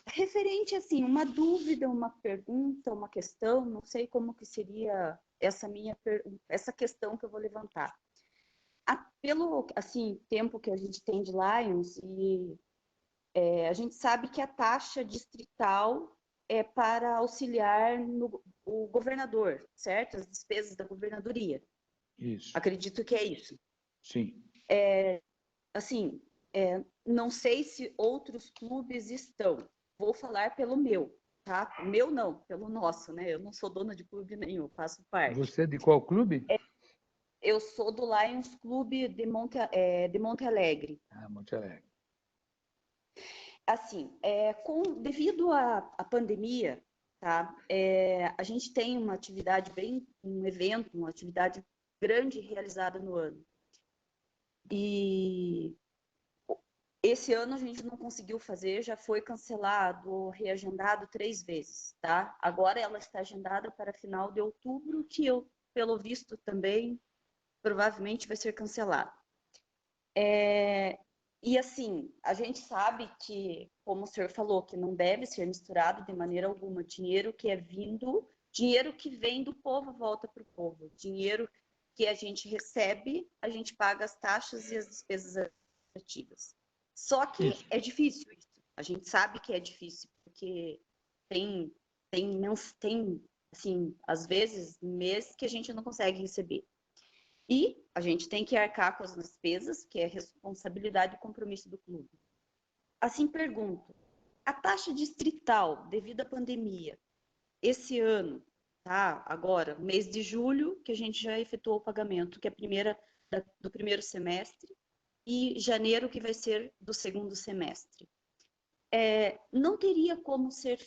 Referente, assim, uma dúvida, uma pergunta, uma questão, não sei como que seria essa questão que eu vou levantar. Pelo, assim, tempo que a gente tem de Lions, a gente sabe que a taxa distrital é para auxiliar o governador, certo? As despesas da governadoria. Isso. Acredito que é isso. Sim. Assim, não sei se outros clubes estão. Vou falar pelo meu, tá? Meu não, pelo nosso, né? Eu não sou dona de clube nenhum, faço parte. Você é de qual clube? Eu sou do Lions Clube de Monte Alegre. Ah, Monte Alegre. Assim, devido à pandemia, tá? A gente tem um evento, uma atividade grande realizada no ano. E esse ano a gente não conseguiu fazer, já foi cancelado, reagendado 3 vezes, tá? Agora ela está agendada para final de outubro, que eu, pelo visto, também provavelmente vai ser cancelado. E assim, a gente sabe que, como o senhor falou, que não deve ser misturado de maneira alguma dinheiro que vem do povo volta para o povo. Dinheiro que a gente recebe, a gente paga as taxas e as despesas administrativas. Só que é difícil isso. A gente sabe que é difícil, porque tem assim, às vezes, mês que a gente não consegue receber. E a gente tem que arcar com as despesas, que é responsabilidade e compromisso do clube. Assim, pergunto, a taxa distrital devido à pandemia, esse ano, tá? Agora, mês de julho, que a gente já efetuou o pagamento, que é do primeiro semestre, e janeiro, que vai ser do segundo semestre. Não teria como ser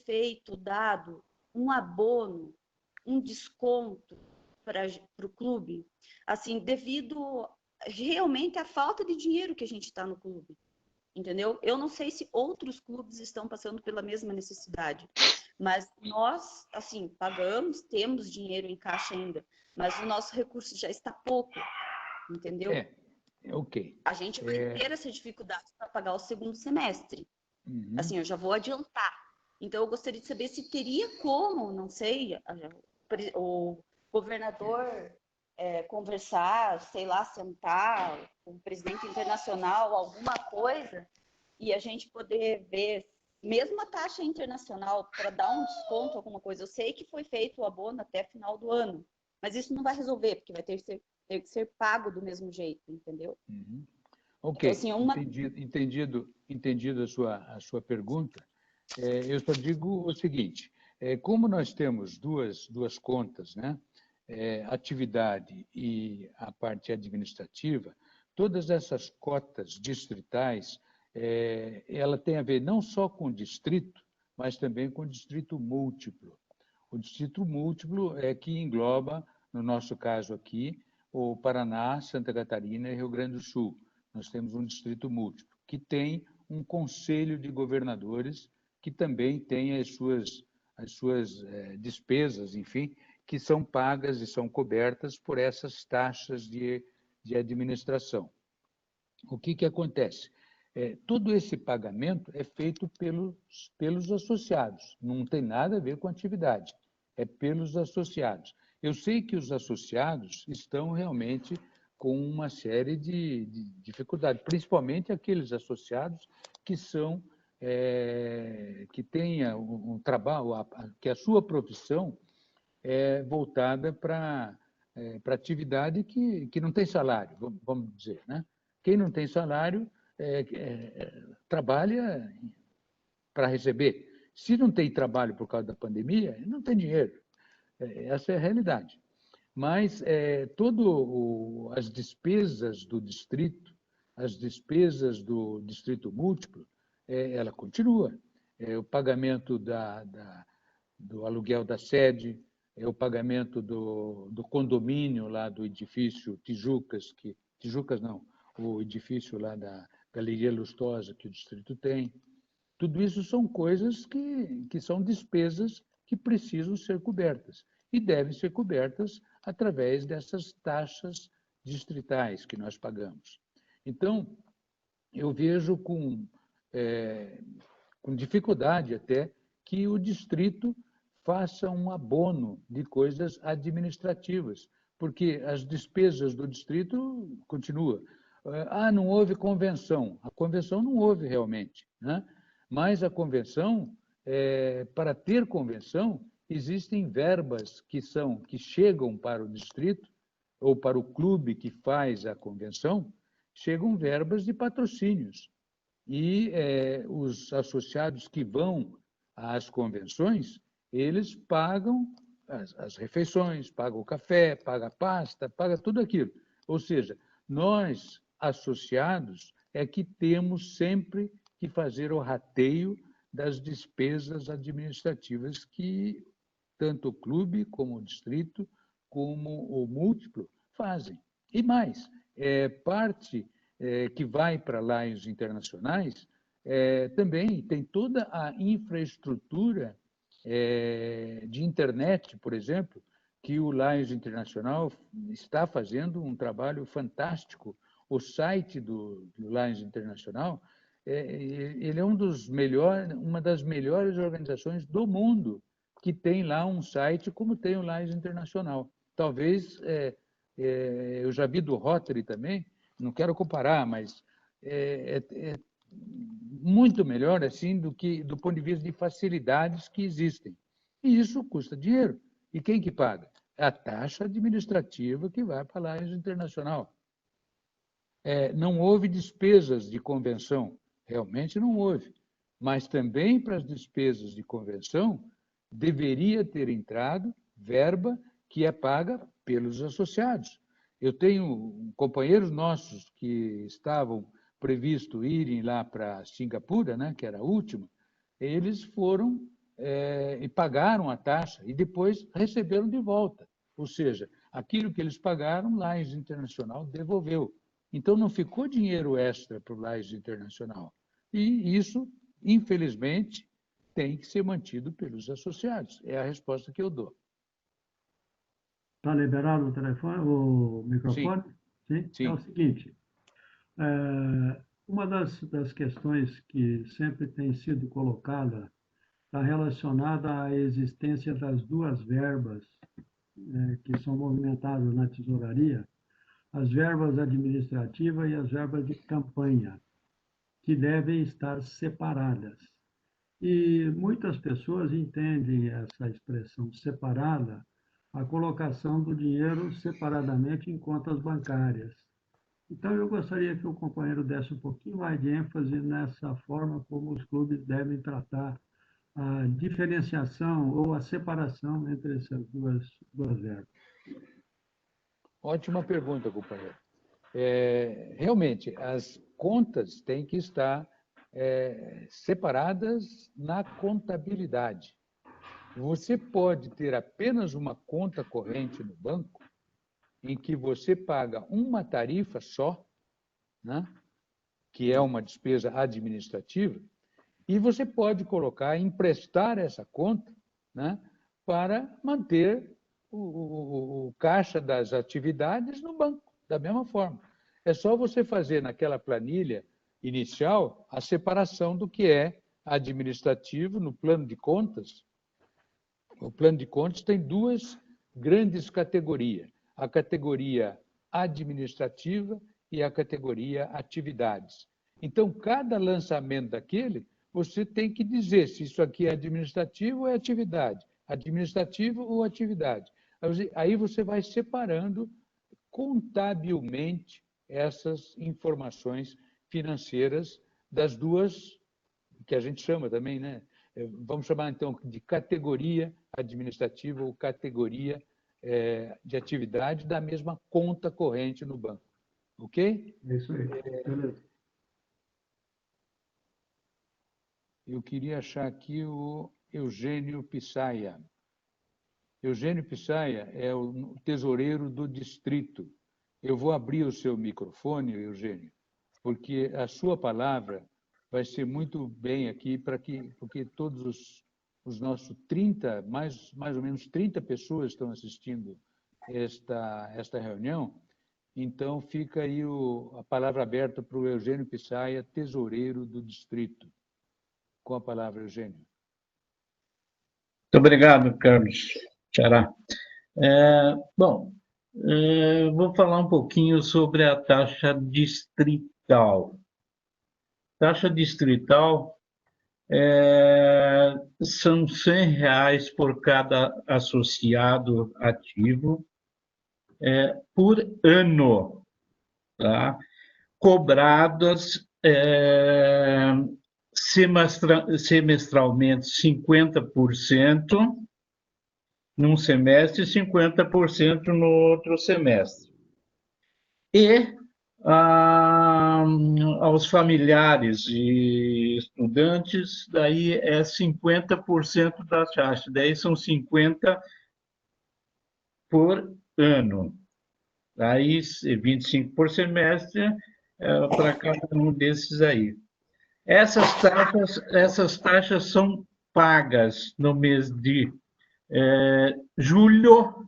dado um abono, um desconto para o clube, assim, devido realmente à falta de dinheiro que a gente está no clube, entendeu? Eu não sei se outros clubes estão passando pela mesma necessidade, mas nós, assim, pagamos, temos dinheiro em caixa ainda, mas o nosso recurso já está pouco, entendeu? Ok. A gente vai ter essa dificuldade para pagar o segundo semestre. Uhum. Assim, eu já vou adiantar. Então, eu gostaria de saber se teria como, não sei, o governador conversar, sei lá, sentar com o presidente internacional, alguma coisa, e a gente poder ver, mesmo a taxa internacional, para dar um desconto, alguma coisa. Eu sei que foi feito o abono até final do ano, mas isso não vai resolver, porque vai ter que ser pago do mesmo jeito, entendeu? Uhum. Ok, Então, assim, entendido a sua pergunta. Eu só digo o seguinte, como nós temos duas contas, né? Atividade e a parte administrativa, todas essas cotas distritais, ela tem a ver não só com o distrito, mas também com o distrito múltiplo. O distrito múltiplo é que engloba, no nosso caso aqui, o Paraná, Santa Catarina e Rio Grande do Sul. Nós temos um distrito múltiplo, que tem um conselho de governadores, que também tem as suas despesas, enfim, que são pagas e são cobertas por essas taxas de administração. O que acontece? Todo esse pagamento é feito pelos associados, não tem nada a ver com a atividade, é pelos associados. Eu sei que os associados estão realmente com uma série de dificuldades, principalmente aqueles associados que são que tenha um trabalho, que a sua profissão é voltada para atividade que não tem salário, vamos dizer, né? Quem não tem salário trabalha para receber. Se não tem trabalho por causa da pandemia, não tem dinheiro. Essa é a realidade. Mas todas as despesas do distrito, as despesas do distrito múltiplo, ela continua. O pagamento do aluguel da sede, o pagamento do condomínio lá do edifício Tijucas, Tijucas não, o edifício lá da Galeria Lustosa que o distrito tem. Tudo isso são coisas que são despesas que precisam ser cobertas e devem ser cobertas através dessas taxas distritais que nós pagamos. Então, eu vejo com dificuldade até que o distrito faça um abono de coisas administrativas, porque as despesas do distrito continuam. Não houve convenção. A convenção não houve realmente, né? Mas a convenção, para ter convenção, existem verbas que chegam para o distrito ou para o clube que faz a convenção, chegam verbas de patrocínios. E os associados que vão às convenções, eles pagam as refeições, pagam o café, pagam a pasta, pagam tudo aquilo. Ou seja, nós, associados, é que temos sempre que fazer o rateio das despesas administrativas que tanto o clube, como o distrito, como o múltiplo fazem. E mais, parte que vai para laios internacionais também tem toda a infraestrutura de internet, por exemplo, que o Lions Internacional está fazendo um trabalho fantástico. O site do Lions Internacional ele é uma das melhores organizações do mundo que tem lá um site como tem o Lions Internacional. Talvez, eu já vi do Rotary também, não quero comparar, mas é muito melhor assim do ponto de vista de facilidades que existem. E isso custa dinheiro. E quem que paga? É a taxa administrativa que vai para a Lions Internacional. Não houve despesas de convenção, realmente não houve. Mas também para as despesas de convenção deveria ter entrado verba que é paga pelos associados. Eu tenho companheiros nossos que estavam previsto irem lá para Singapura, né, que era a última, eles foram e pagaram a taxa e depois receberam de volta. Ou seja, aquilo que eles pagaram, o Lions Internacional devolveu. Então, não ficou dinheiro extra para o Lions Internacional. E isso, infelizmente, tem que ser mantido pelos associados. É a resposta que eu dou. Está liberado o telefone, o microfone? Sim. Sim. É o seguinte, uma das questões que sempre tem sido colocada está relacionada à existência das duas verbas que são movimentadas na tesouraria, as verbas administrativas e as verbas de campanha, que devem estar separadas. E muitas pessoas entendem essa expressão separada, a colocação do dinheiro separadamente em contas bancárias. Então, eu gostaria que o companheiro desse um pouquinho mais de ênfase nessa forma como os clubes devem tratar a diferenciação ou a separação entre essas duas verbas. Ótima pergunta, companheiro. Realmente, as contas têm que estar separadas na contabilidade. Você pode ter apenas uma conta corrente no banco em que você paga uma tarifa só, né, que é uma despesa administrativa, e você pode emprestar essa conta, né, para manter o caixa das atividades no banco, da mesma forma. É só você fazer naquela planilha inicial a separação do que é administrativo no plano de contas. O plano de contas tem duas grandes categorias: a categoria administrativa e a categoria atividades. Então, cada lançamento daquele, você tem que dizer se isso aqui é administrativo ou é atividade, administrativo ou atividade. Aí você vai separando contabilmente essas informações financeiras das duas, que a gente chama também, né? Vamos chamar, então, de categoria administrativa ou categoria de atividade da mesma conta corrente no banco. Ok? É isso aí. Beleza. Eu queria achar aqui o Eugênio Pissaia. Eugênio Pissaia é o tesoureiro do distrito. Eu vou abrir o seu microfone, Eugênio, porque a sua palavra vai ser muito bem aqui, porque todos os nossos 30, mais ou menos 30 pessoas estão assistindo esta reunião, então fica aí a palavra aberta para o Eugênio Pissaia, tesoureiro do distrito. Com a palavra, Eugênio. Muito obrigado, Carlos Xará. Bom, vou falar um pouquinho sobre a taxa distrital. Taxa distrital são R$100 por cada associado ativo por ano, tá? Cobradas semestralmente 50% num semestre e 50% no outro semestre. E aos familiares e estudantes, daí é 50% da taxa, daí são 50 por ano. Aí 25 por semestre para cada um desses aí. Essas taxas são pagas no mês de julho.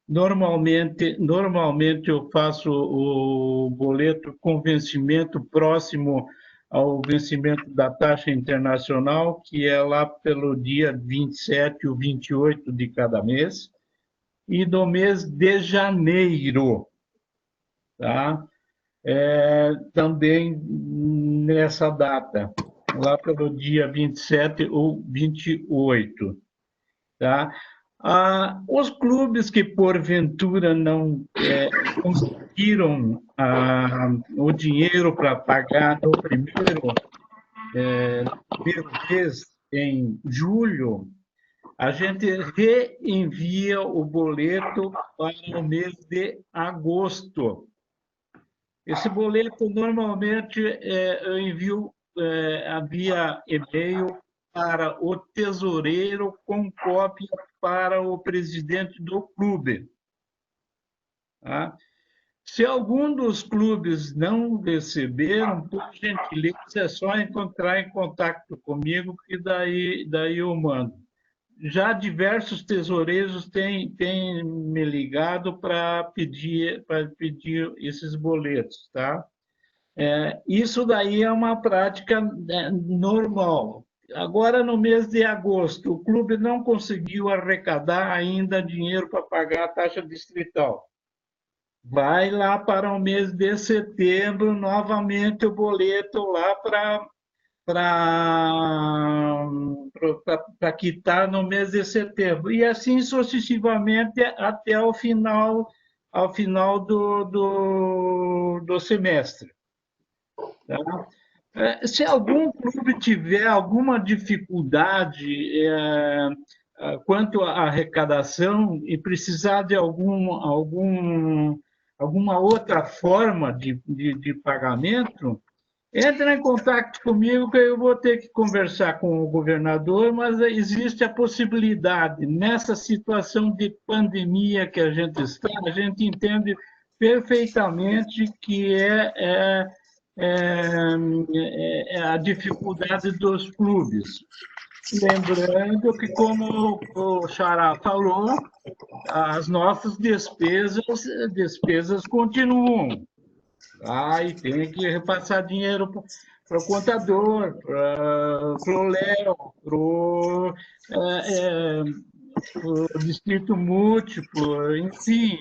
Normalmente eu faço o boleto com vencimento próximo ao vencimento da taxa internacional, que é lá pelo dia 27 ou 28 de cada mês, e do mês de janeiro, tá? Também nessa data, lá pelo dia 27 ou 28, tá? Os clubes que, porventura, não conseguiram o dinheiro para pagar no primeiro mês, em julho, a gente reenvia o boleto para o mês de agosto. Esse boleto, normalmente, eu envio via e-mail para o tesoureiro com cópia para o presidente do clube. Tá? Se algum dos clubes não receberam, por gentileza, é só entrar em contato comigo, que daí eu mando. Já diversos tesoureiros têm me ligado para pedir esses boletos, tá? Isso daí é uma prática normal. Agora, no mês de agosto, o clube não conseguiu arrecadar ainda dinheiro para pagar a taxa distrital. Vai lá para o mês de setembro, novamente o boleto lá para quitar no mês de setembro. E assim sucessivamente até o final do semestre. Tá? Se algum clube tiver alguma dificuldade quanto à arrecadação e precisar de alguma outra forma de pagamento, entra em contato comigo, que eu vou ter que conversar com o governador, mas existe a possibilidade, nessa situação de pandemia que a gente está, a gente entende perfeitamente que a dificuldade dos clubes. Lembrando que, como o Xará falou, as nossas despesas continuam. E tem que repassar dinheiro para o contador, para o Léo, para o distrito múltiplo, enfim.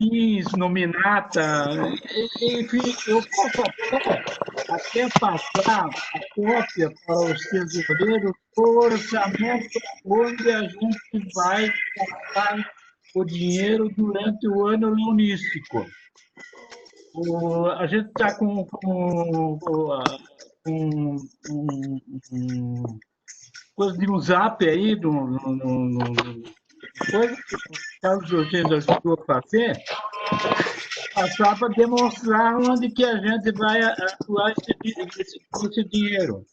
boletins, nominata, enfim, eu posso até passar a cópia para os tesoureiros do orçamento onde a gente vai gastar o dinheiro durante o ano leunístico. A gente está com coisa de um zap aí, coisa que o Carlos Eugênio ajudou a fazer, passar para demonstrar onde que a gente vai atuar esse dinheiro.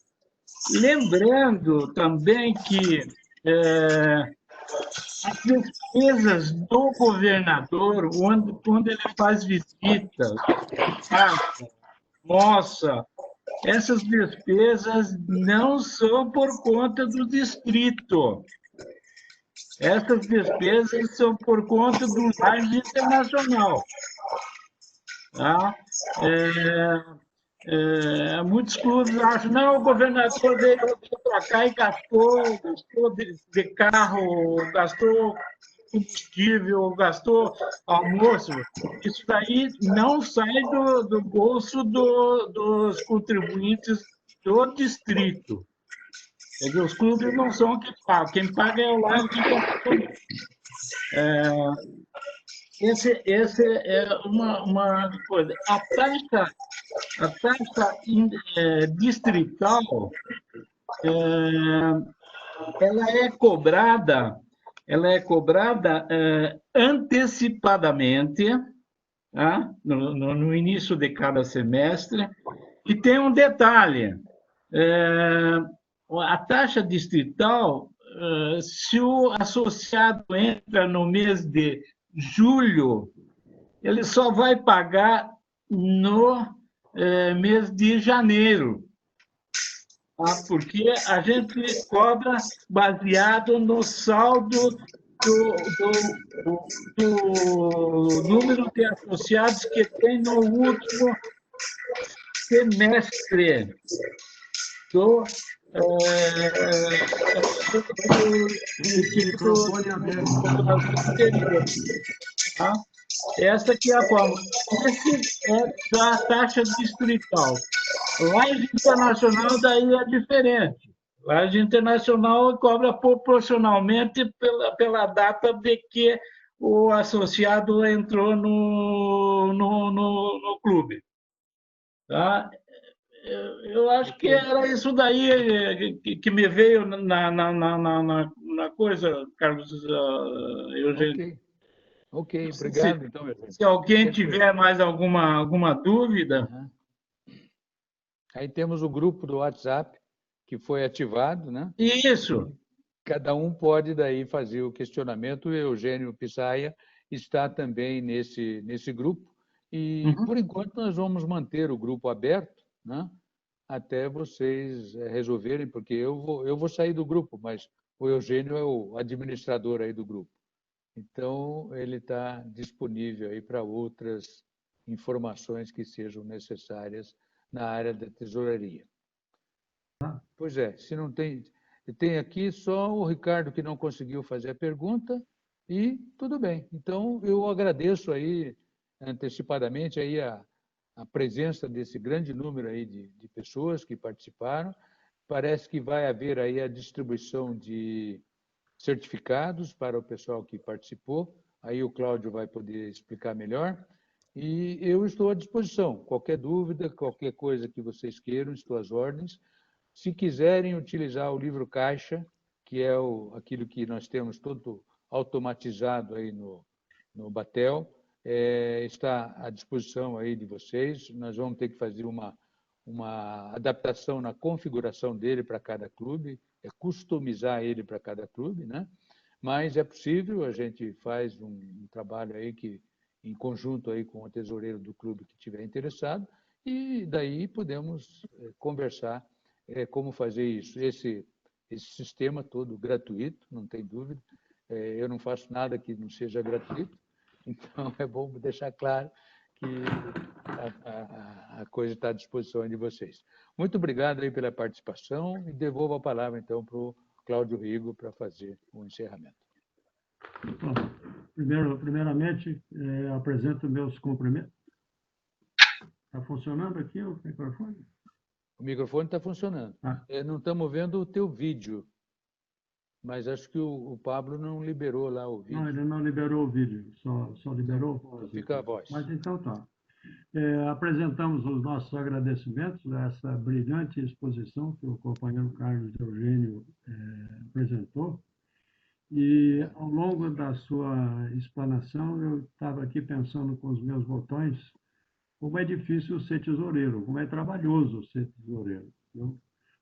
Lembrando também que as despesas do governador, quando ele faz visitas, nossa, essas despesas não são por conta do distrito. Essas despesas são por conta do Laje Internacional. Tá? Muitos clubes acham, não, o governador veio para cá e gastou de carro, gastou combustível, gastou almoço. Isso daí não sai do bolso dos contribuintes do distrito. Quer dizer, os clubes não são quem paga. Quem paga é o Laje Internacional. Esse é uma coisa. A taxa distrital, ela é cobrada antecipadamente, tá? No início de cada semestre. E tem um detalhe: a taxa distrital, se o associado entra no mês de julho, ele só vai pagar no mês de janeiro, tá? Porque a gente cobra baseado no saldo do número de associados que tem no último semestre do tá? Essa que é a forma. Essa é a taxa distrital. Laje Internacional daí é diferente. Laje Internacional cobra proporcionalmente pela data de que o associado entrou no clube. Tá? Eu acho que era isso daí que me veio na coisa, Carlos Eugênio. Ok, obrigado. Então, se alguém tiver mais alguma dúvida. Aí temos o grupo do WhatsApp, que foi ativado, né? Isso. Cada um pode daí fazer o questionamento. O Eugênio Pissarra está também nesse grupo. E, por enquanto, nós vamos manter o grupo aberto, né? Até vocês resolverem, porque eu vou sair do grupo, mas o Eugênio é o administrador aí do grupo. Então, ele está disponível aí para outras informações que sejam necessárias na área da tesouraria. Pois é, se não tem... Tem aqui só o Ricardo que não conseguiu fazer a pergunta e tudo bem. Então, eu agradeço aí antecipadamente aí a presença desse grande número aí de pessoas que participaram. Parece que vai haver aí a distribuição de certificados para o pessoal que participou. Aí o Cláudio vai poder explicar melhor. E eu estou à disposição. Qualquer dúvida, qualquer coisa que vocês queiram, estou às ordens. Se quiserem utilizar o livro caixa, que é aquilo que nós temos todo automatizado aí no Batel, está à disposição aí de vocês. Nós vamos ter que fazer uma adaptação na configuração dele para cada clube, customizar ele para cada clube, né? Mas é possível, a gente faz um trabalho aí em conjunto aí com o tesoureiro do clube que estiver interessado, e daí podemos conversar como fazer isso. Esse sistema todo gratuito, não tem dúvida. Eu não faço nada que não seja gratuito, então é bom deixar claro que a coisa está à disposição de vocês. Muito obrigado aí pela participação e devolvo a palavra, então, para o Cláudio Rigo para fazer o encerramento. Primeiramente, apresento meus cumprimentos. Está funcionando aqui o microfone? O microfone está funcionando. Não estamos vendo o teu vídeo, mas acho que o Pablo não liberou lá o vídeo. Não, ele não liberou o vídeo, só liberou a voz. Então fica a voz. Mas então tá. Apresentamos os nossos agradecimentos a essa brilhante exposição que o companheiro Carlos Eugênio apresentou. E, ao longo da sua explanação, eu estava aqui pensando com os meus botões como é difícil ser tesoureiro, como é trabalhoso ser tesoureiro. Viu?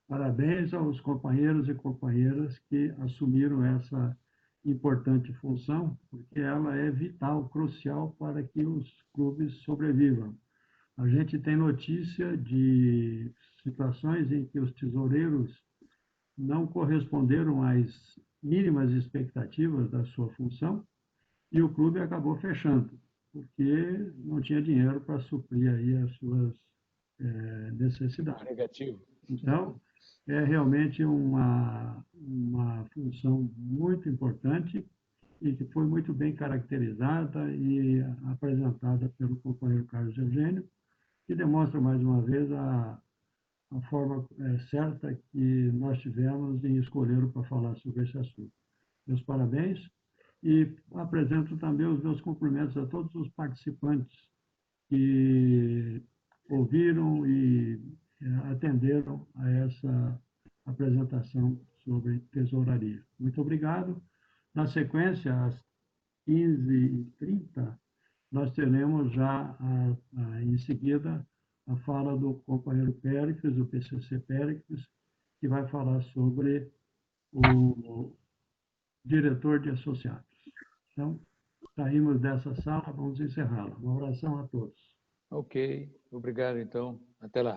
Parabéns aos companheiros e companheiras que assumiram essa importante função, porque ela é vital, crucial para que os clubes sobrevivam. A gente tem notícia de situações em que os tesoureiros não corresponderam às mínimas expectativas da sua função e o clube acabou fechando, porque não tinha dinheiro para suprir aí as suas necessidades. Negativo. Então, é realmente uma função muito importante e que foi muito bem caracterizada e apresentada pelo companheiro Carlos Eugênio, que demonstra mais uma vez a forma certa que nós tivemos em escolher para falar sobre esse assunto. Meus parabéns e apresento também os meus cumprimentos a todos os participantes que ouviram e atenderam a essa apresentação sobre tesouraria. Muito obrigado. Na sequência, às 15h30, nós teremos já, em seguida, a fala do companheiro Péricles, do PCC Péricles, que vai falar sobre o diretor de associados. Então, saímos dessa sala, vamos encerrá-la. Uma oração a todos. Ok, obrigado então. Até lá.